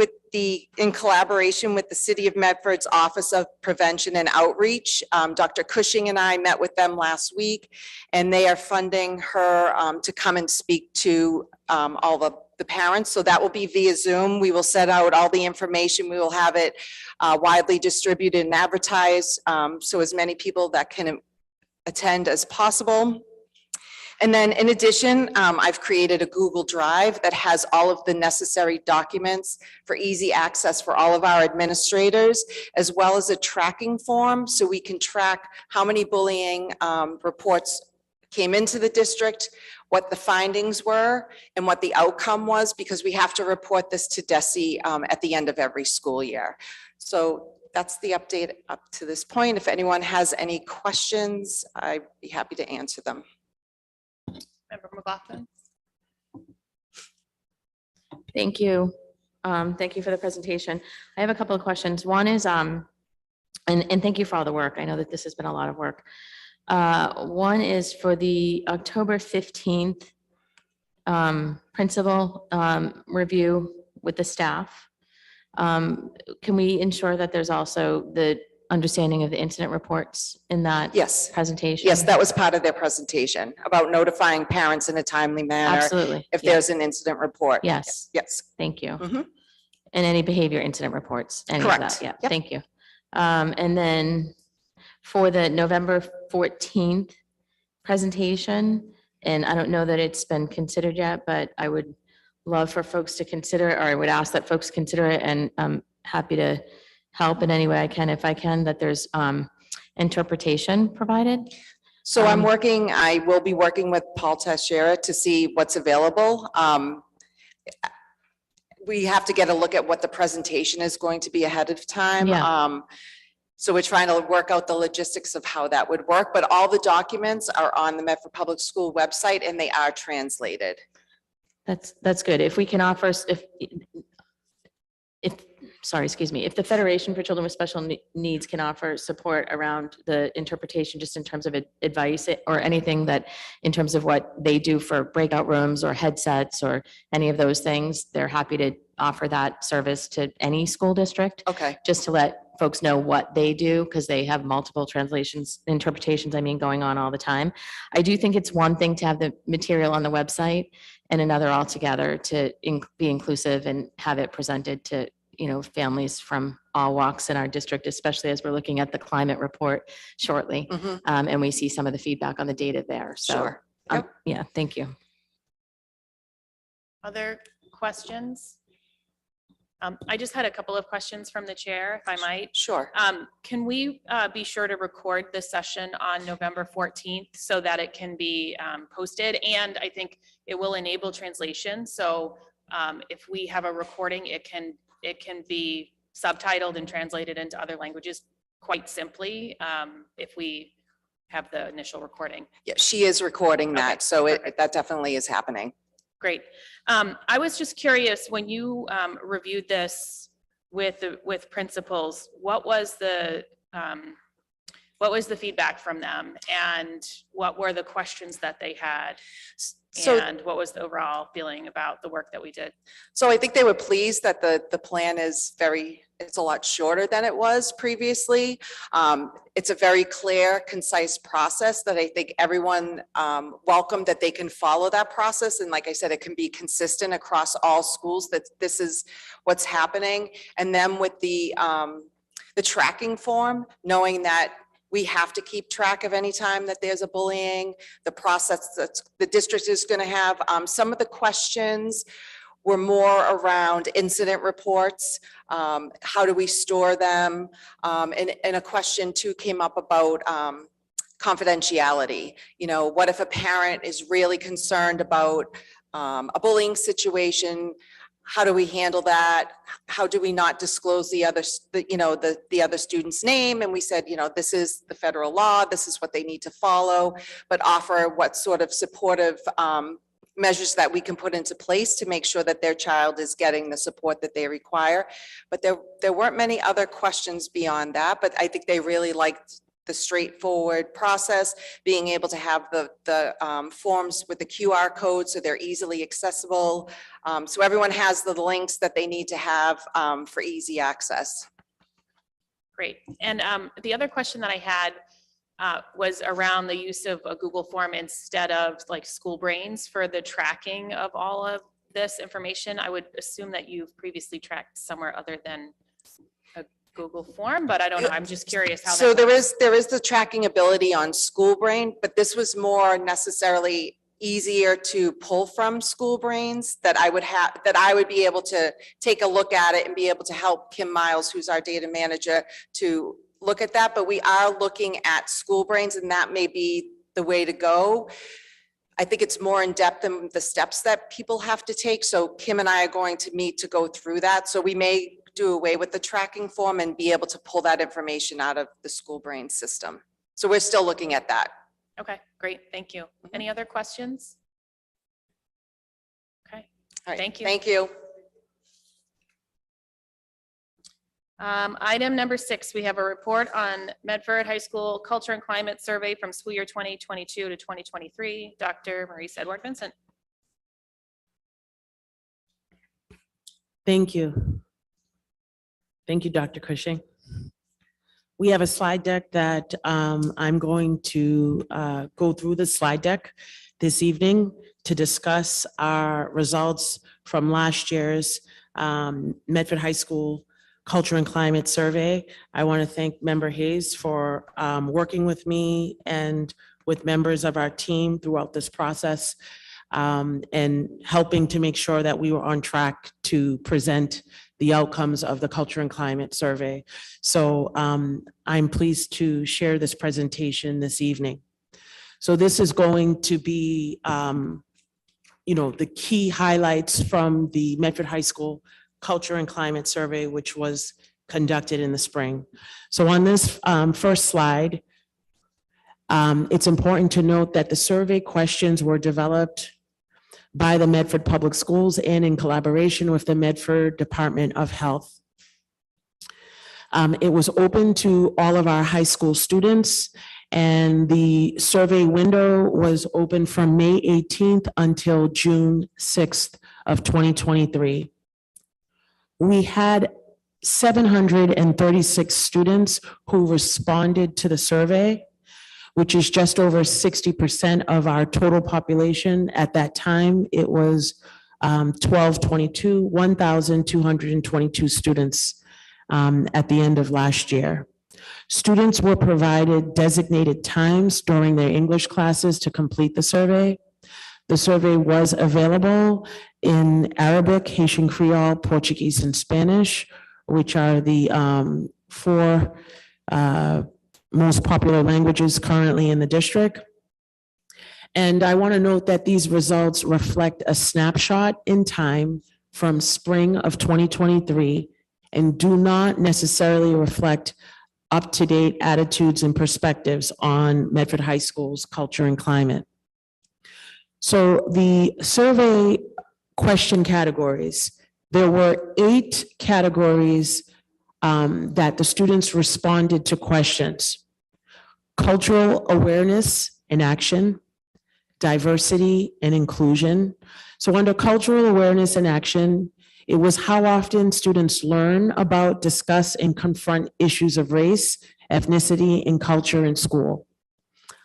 in collaboration with the City of Medford's Office of Prevention and Outreach. Dr. Cushing and I met with them last week, and they are funding her to come and speak to all the parents. So that will be via Zoom. We will set out all the information. We will have it widely distributed and advertised, so as many people that can attend as possible. And then in addition, I've created a Google Drive that has all of the necessary documents for easy access for all of our administrators, as well as a tracking form, so we can track how many bullying reports came into the district, what the findings were, and what the outcome was, because we have to report this to DESE at the end of every school year. So that's the update up to this point. If anyone has any questions, I'd be happy to answer them. Member McLaughlin. Thank you. Thank you for the presentation. I have a couple of questions. One is, and thank you for all the work. I know that this has been a lot of work. One is for the October 15th principal review with the staff. Can we ensure that there's also the understanding of the incident reports in that Yes. presentation? Yes, that was part of their presentation about notifying parents in a timely manner. Absolutely. If Yeah. there's an incident report. Yes. Yes. Thank you. Mhm. And any behavior incident reports, any of Correct. that? Yeah, Yep. thank you. And then for the November 14th presentation, and I don't know that it's been considered yet, but I would love for folks to consider, or I would ask that folks consider it, and I'm happy to help in any way I can, if I can, that there's interpretation provided. So I will be working with Paul Teixeira to see what's available. We have to get a look at what the presentation is going to be ahead of time. Yeah. So we're trying to work out the logistics of how that would work, but all the documents are on the Medford Public School website and they are translated. That's good. If we can offer, if the Federation for Children with Special Needs can offer support around the interpretation, just in terms of advice or anything that, in terms of what they do for breakout rooms or headsets or any of those things, they're happy to offer that service to any school district. Okay. Just to let folks know what they do, because they have multiple interpretations, going on all the time. I do think it's one thing to have the material on the website and another altogether to be inclusive and have it presented to, families from all walks in our district, especially as we're looking at the climate report shortly. Mhm. And we see some of the feedback on the data there. So, Sure. Yep. yeah, thank you. Other questions? I just had a couple of questions from the chair, if I might. Sure. Can we be sure to record this session on November 14th so that it can be posted? And I think it will enable translation. So if we have a recording, it can be subtitled and translated into other languages quite simply if we have the initial recording. Yeah, she is recording that. Okay, So perfect. that definitely is happening. Great. I was just curious, when you reviewed this with principals, what was the feedback from them, and what were the questions that they had? And what was the overall feeling about the work that we did? So I think they were pleased that the plan is it's a lot shorter than it was previously. It's a very clear, concise process that I think everyone welcomed, that they can follow that process. And like I said, it can be consistent across all schools, that this is what's happening. And then with the tracking form, knowing that we have to keep track of any time that there's a bullying, the process that the district is going to have. Some of the questions were more around incident reports. How do we store them? And a question too came up about confidentiality. What if a parent is really concerned about a bullying situation? How do we handle that? How do we not disclose the other student's name? And we said, this is the federal law, this is what they need to follow, but offer what sort of supportive measures that we can put into place to make sure that their child is getting the support that they require. But there weren't many other questions beyond that, but I think they really liked the straightforward process, being able to have the forms with the QR code so they're easily accessible. So everyone has the links that they need to have for easy access. Great. And the other question that I had was around the use of a Google form instead of like School Brains for the tracking of all of this information. I would assume that you've previously tracked somewhere other than a Google form, but I don't know. I'm just curious how that So there works. is the tracking ability on School Brain, but this was more necessarily easier to pull from School Brains that I would be able to take a look at it and be able to help Kim Miles, who's our data manager, to look at that. But we are looking at School Brains, and that may be the way to go. I think it's more in depth than the steps that people have to take. So Kim and I are going to meet to go through that. So we may do away with the tracking form and be able to pull that information out of the School Brain system. So we're still looking at that. Okay, great. Thank you. Any other questions? Okay, All right, thank you. Thank you. Item number 6, we have a report on Medford High School Culture and Climate Survey from school year 2022 to 2023. Dr. Maurice Edward Vincent. Thank you. Thank you, Dr. Cushing. We have a slide deck that I'm going to go through the slide deck this evening to discuss our results from last year's Medford High School Culture and Climate Survey. I want to thank Member Hayes for working with me and with members of our team throughout this process and helping to make sure that we were on track to present the outcomes of the Culture and Climate Survey. So I'm pleased to share this presentation this evening. So this is going to be, the key highlights from the Medford High School Culture and Climate Survey, which was conducted in the spring. So on this first slide, it's important to note that the survey questions were developed by the Medford Public Schools and in collaboration with the Medford Department of Health. It was open to all of our high school students, and the survey window was open from May 18th until June 6th of 2023. We had 736 students who responded to the survey, which is just over 60% of our total population. At that time, it was 1,222 students at the end of last year. Students were provided designated times during their English classes to complete the survey. The survey was available in Arabic, Haitian Creole, Portuguese, and Spanish, which are the 4 most popular languages currently in the district. And I want to note that these results reflect a snapshot in time from spring of 2023 and do not necessarily reflect up-to-date attitudes and perspectives on Medford High School's culture and climate. So the survey question categories, there were 8 categories that the students responded to questions: cultural awareness and action, diversity and inclusion. So under cultural awareness and action, it was how often students learn about, discuss, and confront issues of race, ethnicity, and culture in school.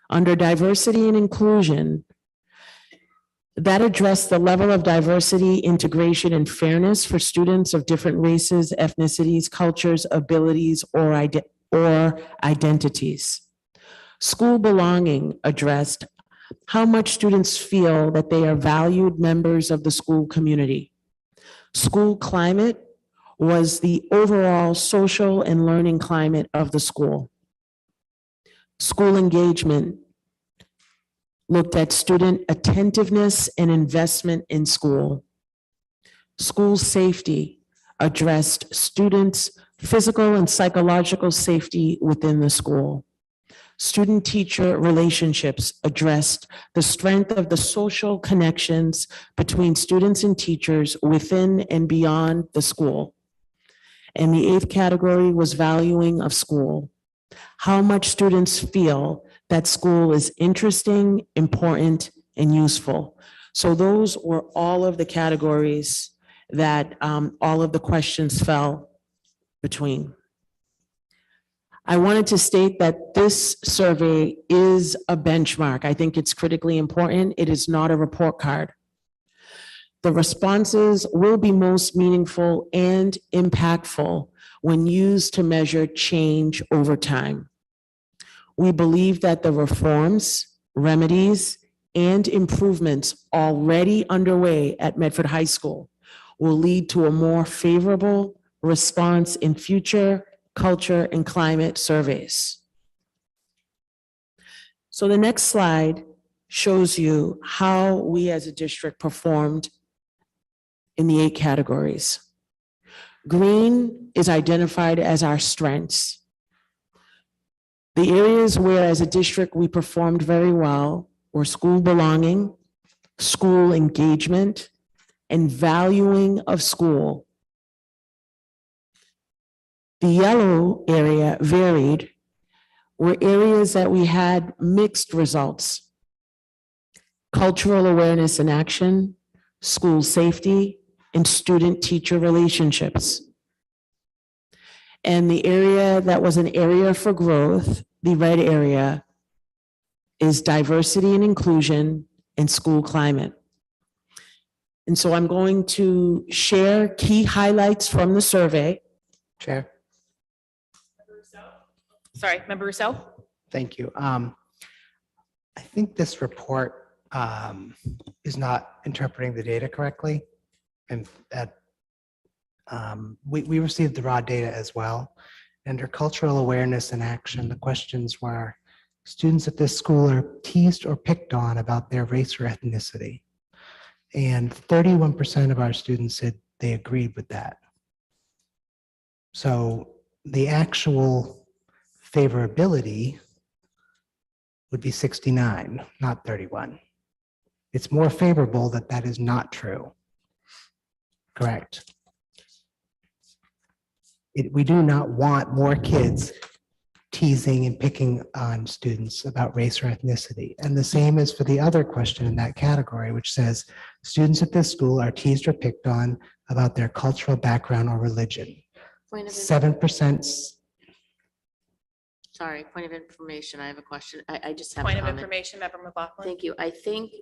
Under diversity and inclusion, that addressed the level of diversity, integration, and fairness for students of different races, ethnicities, cultures, abilities, or identities. School belonging addressed how much students feel that they are valued members of the school community. School climate was the overall social and learning climate of the school. School engagement looked at student attentiveness and investment in school. School safety addressed students' physical and psychological safety within the school. Student-teacher relationships addressed the strength of the social connections between students and teachers within and beyond the school. And the 8th category was valuing of school. how much students feel that school is interesting, important, and useful. So those were all of the categories that all of the questions fell between. I wanted to state that this survey is a benchmark. I think it's critically important. It is not a report card. The responses will be most meaningful and impactful when used to measure change over time. We believe that the reforms, remedies, and improvements already underway at Medford High School will lead to a more favorable response in future culture and climate surveys. So the next slide shows you how we as a district performed in the 8 categories. Green is identified as our strengths. The areas where as a district we performed very well were school belonging, school engagement, and valuing of school. The yellow area varied, were areas that we had mixed results. Cultural awareness and action, school safety, and student-teacher relationships. And the area that was an area for growth, the red area, is diversity and inclusion and school climate. And so I'm going to share key highlights from the survey. Chair. Sorry, Member Rousseau? Thank you. I think this report is not interpreting the data correctly. And that we received the raw data as well. Under cultural awareness and action, the questions were, students at this school are teased or picked on about their race or ethnicity. And 31% of our students said they agreed with that. So the actual favorability would be 69, not 31. It's more favorable that that is not true. Correct. We do not want more kids teasing and picking on students about race or ethnicity. And the same is for the other question in that category, which says students at this school are teased or picked on about their cultural background or religion. 7%. Sorry, point of information. I have a question. I just have a Point of comment. information, Member McLaughlin. Thank you. I think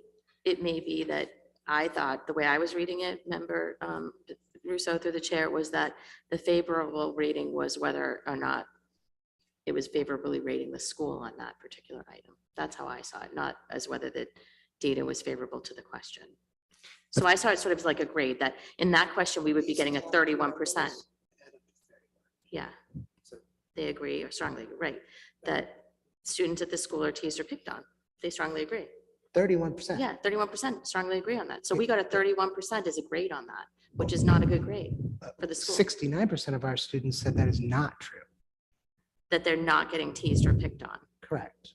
it may be that I thought, the way I was reading it, Member Rousseau through the chair, was that the favorable rating was whether or not it was favorably rating the school on that particular item. That's how I saw it, not as whether the data was favorable to the question. So I saw it sort of like a grade that in that question, we would be getting a 31%. Yeah, they agree or strongly agree, right, that students at the school are teased or picked on. They strongly agree. 31%. Yeah, 31% strongly agree on that. So we got a 31% as a grade on that, which is not a good grade for the school. 69% of our students said that is not true. That they're not getting teased or picked on. Correct.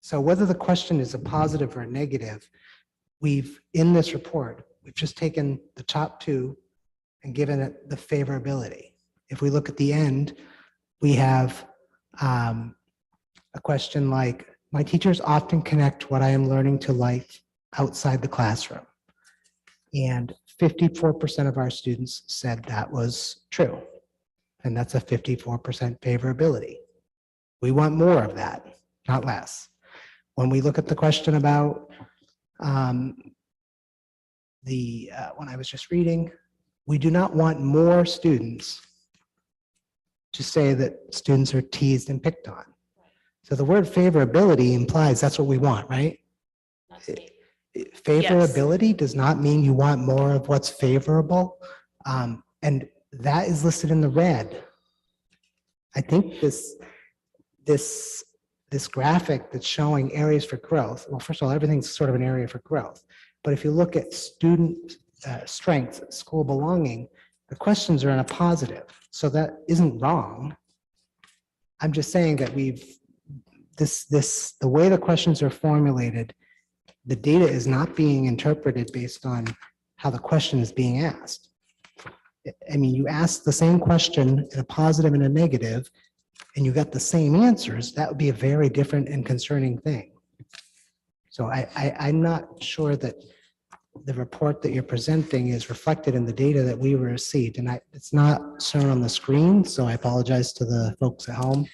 So whether the question is a positive or a negative, in this report, we've just taken the top 2 and given it the favorability. If we look at the end, we have a question like, my teachers often connect what I am learning to life outside the classroom. And 54% of our students said that was true. And that's a 54% favorability. We want more of that, not less. When we look at the question about when I was just reading, we do not want more students to say that students are teased and picked on. So the word favorability implies that's what we want, right? Favorability does not mean you want more of what's favorable. And that is listed in the red. I think this graphic that's showing areas for growth, well, first of all, everything's sort of an area for growth. But if you look at student strength, school belonging, the questions are in a positive. So that isn't wrong. I'm just saying that the way the questions are formulated, the data is not being interpreted based on how the question is being asked. I mean, you ask the same question in a positive and a negative, and you got the same answers, that would be a very different and concerning thing. So I'm not sure that the report that you're presenting is reflected in the data that we received, and it's not shown on the screen, so I apologize to the folks at home.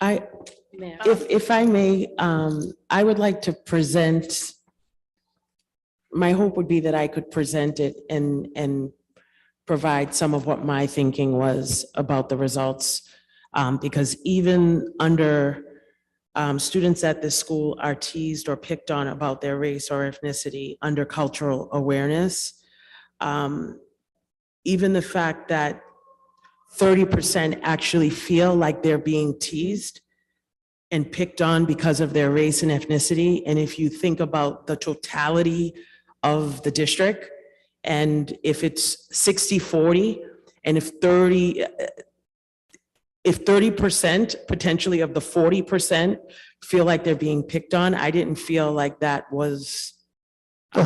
If I may, I would like to present, my hope would be that I could present it and provide some of what my thinking was about the results. Because even under, students at this school are teased or picked on about their race or ethnicity under cultural awareness. Even the fact that 30% actually feel like they're being teased and picked on because of their race and ethnicity. And if you think about the totality of the district, and if it's 60-40, and if 30% potentially of the 40% feel like they're being picked on, I didn't feel like that was. I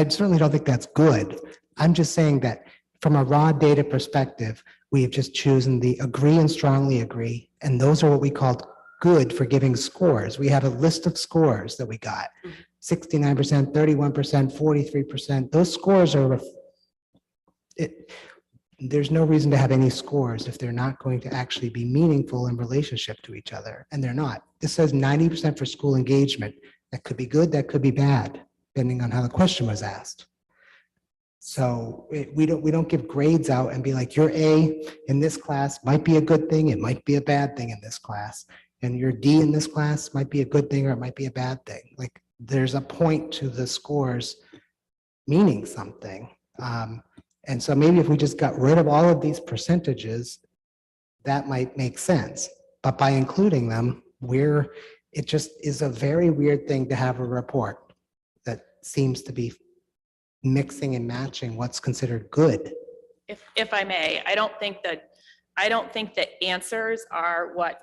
certainly don't think that's good. I'm just saying that from a raw data perspective, we have just chosen the agree and strongly agree, and those are what we called good for giving scores. We have a list of scores that we got, 69%, 31%, 43%. Those scores are, there's no reason to have any scores if they're not going to actually be meaningful in relationship to each other, and they're not. This says 90% for school engagement. That could be good, that could be bad, depending on how the question was asked. So we don't give grades out and be like, your A in this class might be a good thing, it might be a bad thing in this class. And your D in this class might be a good thing or it might be a bad thing. Like there's a point to the scores meaning something. And so maybe if we just got rid of all of these percentages, that might make sense. But by including them, it just is a very weird thing to have a report that seems to be mixing and matching what's considered good. If I may, I don't think the answers are what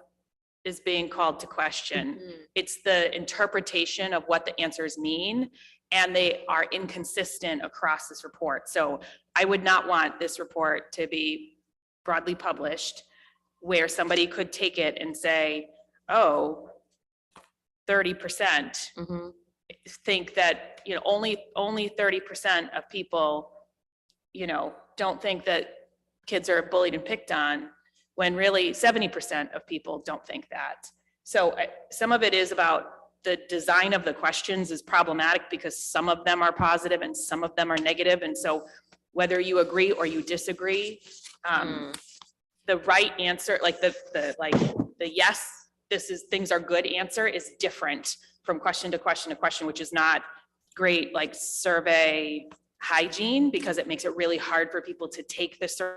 is being called to question. It's the interpretation of what the answers mean, and they are inconsistent across this report. So I would not want this report to be broadly published where somebody could take it and say, oh, 30% think that, only 30% of people, don't think that kids are bullied and picked on, when really 70% of people don't think that. So some of it is about the design of the questions is problematic because some of them are positive and some of them are negative. And so whether you agree or you disagree, the right answer, like the yes, things are good answer is different from question to question to question, which is not great like survey hygiene because it makes it really hard for people to take the survey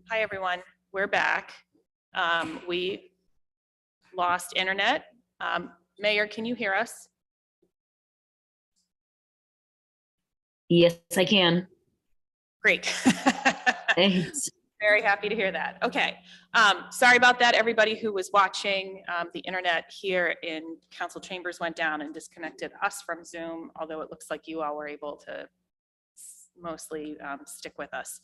Hi, everyone. We're back. We lost internet. Mayor, can you hear us? Yes, I can. Great. Thanks. Very happy to hear that. Okay. Sorry about that. Everybody who was watching, the internet here in council chambers went down and disconnected us from Zoom, although it looks like you all were able to mostly stick with us.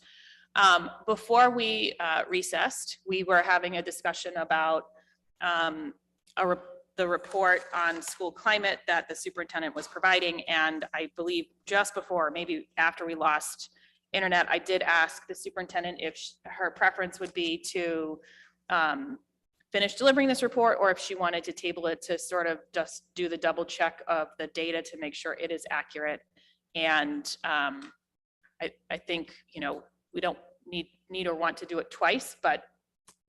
Before we recessed, we were having a discussion about the report on school climate that the superintendent was providing. And I believe just before, maybe after we lost internet, I did ask the superintendent if her preference would be to finish delivering this report, or if she wanted to table it to sort of just do the double check of the data to make sure it is accurate. And I think, you know, we don't need or want to do it twice, but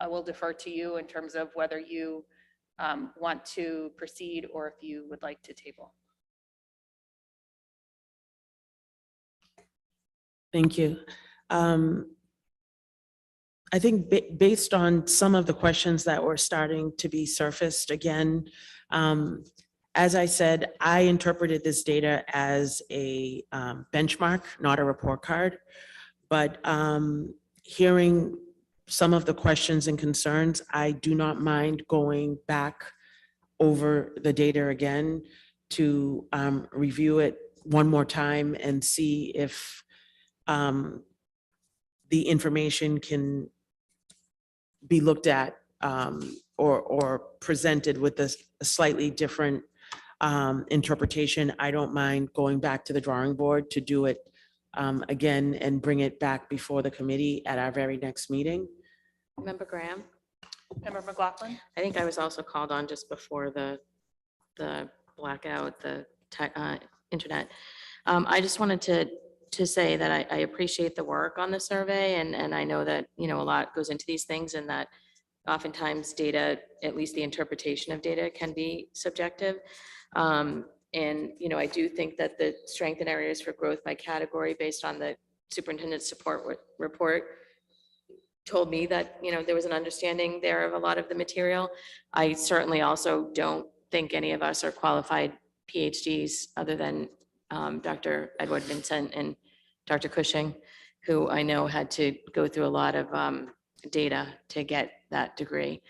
I will defer to you in terms of whether you want to proceed or if you would like to table. Thank you. I think based on some of the questions that were starting to be surfaced again, as I said, I interpreted this data as a benchmark, not a report card. But hearing some of the questions and concerns, I do not mind going back over the data again to review it one more time and see if the information can be looked at or presented with a slightly different interpretation. I don't mind going back to the drawing board to do it again and bring it back before the committee at our very next meeting. Member Graham? Member McLaughlin? I think I was also called on just before the blackout, the internet. I just wanted to say that I appreciate the work on the survey, and I know that, you know, a lot goes into these things, and that oftentimes data, at least the interpretation of data, can be subjective. And, you know, I do think that the strength and areas for growth by category based on the superintendent's support report told me that, you know, there was an understanding there of a lot of the material. I certainly also don't think any of us are qualified PhDs other than Dr. Edward Vincent and Dr. Cushing, who I know had to go through a lot of data to get that degree.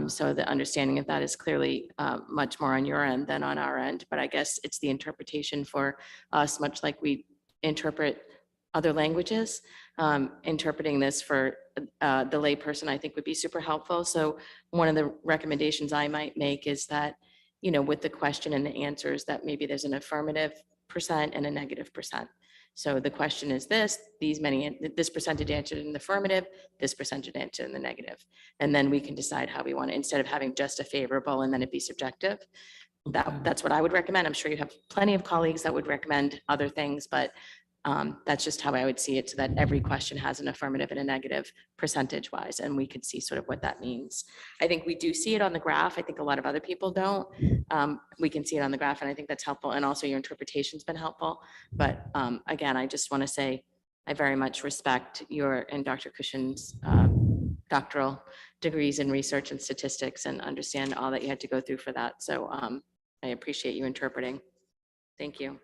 So the understanding of that is clearly much more on your end than on our end, but I guess it's the interpretation for us, much like we interpret other languages. Interpreting this for the layperson, I think, would be super helpful. So one of the recommendations I might make is that, you know, with the question and the answers, that maybe there's an affirmative percent and a negative percent. So the question is this percentage answered in the affirmative, this percentage answered in the negative. And then we can decide how we want to, instead of having just a favorable and then it be subjective. That's what I would recommend. I'm sure you have plenty of colleagues that would recommend other things, but that's just how I would see it, so that every question has an affirmative and a negative percentage wise, and we could see sort of what that means. I think we do see it on the graph. I think a lot of other people don't. We can see it on the graph, and I think that's helpful. And also your interpretation's been helpful. But again, I just want to say I very much respect your and Dr. Cushing's doctoral degrees in research and statistics, and understand all that you had to go through for that. So I appreciate you interpreting. Thank you.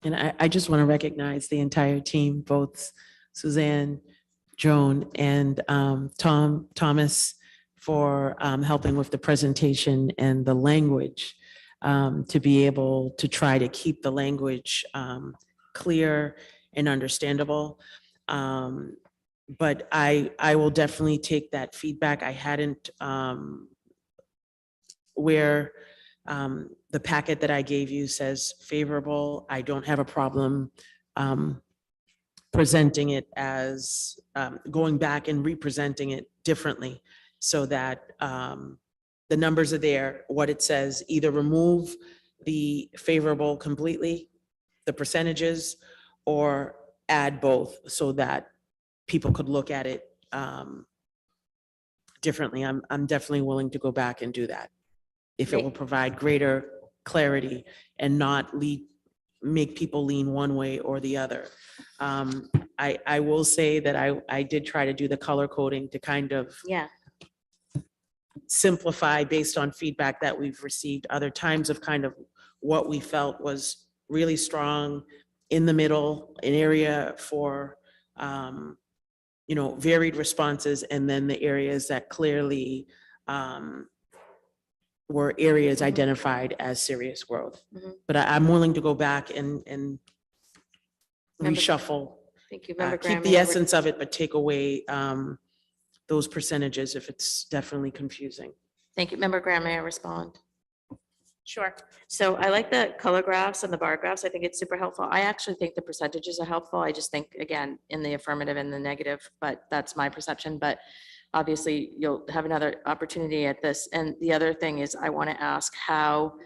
And I just want to recognize the entire team, both Suzanne, Joan, and Thomas, for helping with the presentation and the language, to be able to try to keep the language clear and understandable. But I will definitely take that feedback. I hadn't, where the packet that I gave you says favorable, I don't have a problem presenting it as, going back and representing it differently, so that the numbers are there, what it says, either remove the favorable completely, the percentages, or add both, so that people could look at it differently. I'm definitely willing to go back and do that, if it will provide greater clarity and not lead make people lean one way or the other. I will say that I did try to do the color coding to kind of Yeah. simplify based on feedback that we've received other times of kind of what we felt was really strong in the middle, an area for, varied responses, and then the areas that clearly were areas identified as serious growth. Mhm. But I'm willing to go back and Member- reshuffle, Thank you, Member keep Graham. the Member- essence of it, but take away those percentages if it's definitely confusing. Thank you, Member Graham. May I respond? Sure. So I like the color graphs and the bar graphs. I think it's super helpful. I actually think the percentages are helpful. I just think, again, in the affirmative and the negative, but that's my perception. But obviously, you'll have another opportunity at this. And the other thing is, I want to ask how,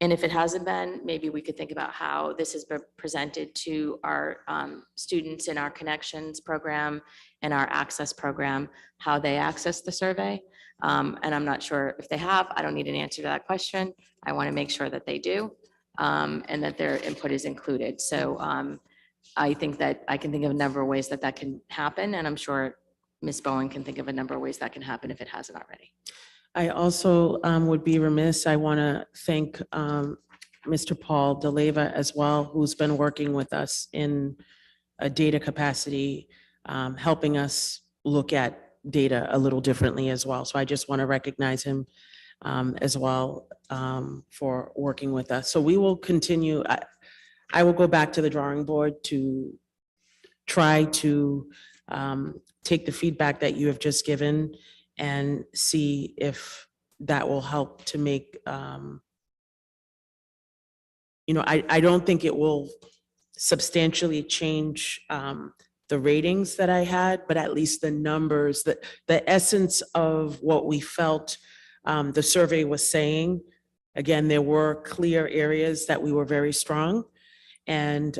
and if it hasn't been, maybe we could think about how this has been presented to our students in our Connections program and our Access program, how they access the survey. And I'm not sure if they have. I don't need an answer to that question. I want to make sure that they do, and that their input is included. So I think that I can think of a number of ways that that can happen, and I'm sure Ms. Bowen can think of a number of ways that can happen if it hasn't already. I also would be remiss, I want to thank Mr. Paul DeLeva as well, who's been working with us in a data capacity, helping us look at data a little differently as well. So I just want to recognize him as well for working with us. So we will continue. I will go back to the drawing board to try to take the feedback that you have just given and see if that will help to make, I don't think it will substantially change the ratings that I had, but at least the numbers, the essence of what we felt the survey was saying. Again, there were clear areas that we were very strong. And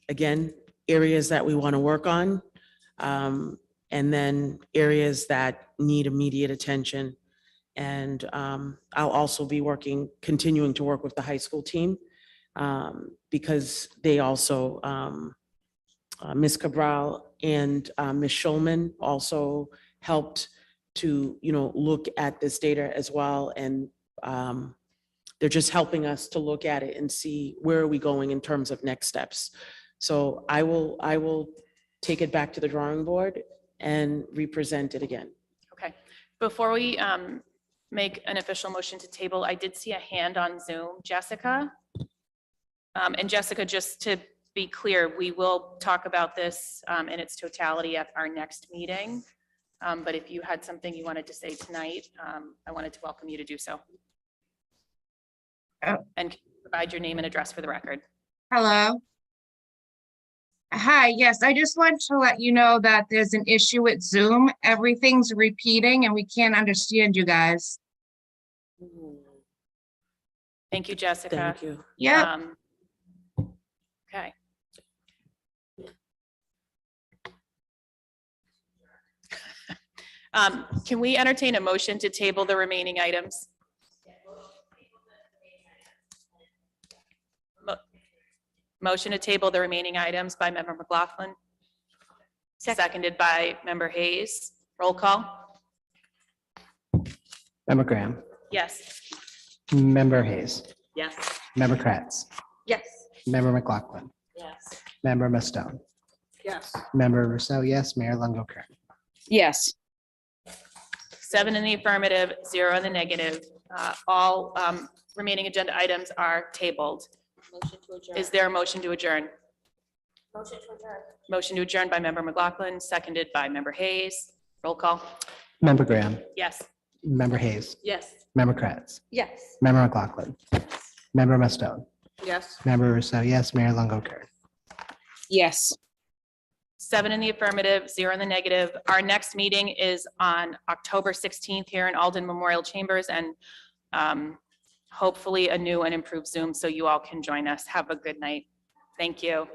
again, areas that we want to work on. And then areas that need immediate attention. And I'll also be continuing to work with the high school team because they also, Ms. Cabral and Ms. Schulman also helped to, look at this data as well. And they're just helping us to look at it and see where are we going in terms of next steps. So I will take it back to the drawing board and represent it again. Okay. Before we make an official motion to table, I did see a hand on Zoom, Jessica. And Jessica, just to be clear, we will talk about this in its totality at our next meeting. But if you had something you wanted to say tonight, I wanted to welcome you to do so. Oh. And can you provide your name and address for the record? Hello. Hi, yes, I just want to let you know that there's an issue with Zoom. Everything's repeating and we can't understand you guys. Thank you, Jessica. Thank you. Yeah. Okay. Can we entertain a motion to table the remaining items? Motion to table the remaining items by Member McLaughlin. Seconded by Member Hayes. Roll call. Member Graham, Yes. Member Hayes, Yes. Member Kratz, Yes. Member McLaughlin, Yes. Member Mustone, Yes. Member Rousseau, yes, Mayor Longo-Kern. Yes. 7 in the affirmative, 0 in the negative. All remaining agenda items are tabled. Motion to adjourn. Is there a motion to adjourn? Motion to adjourn. Motion to adjourn by Member McLaughlin, seconded by Member Hayes. Roll call. Member Graham, Yes. Member Hayes, Yes. Member Kratz, Yes. Member McLaughlin, Member Mustone, Yes. Member Rousseau, yes, Mayor Longo-Kern. Yes. 7 in the affirmative, 0 in the negative. Our next meeting is on October 16th here in Alden Memorial Chambers, and hopefully a new and improved Zoom so you all can join us. Have a good night. Thank you.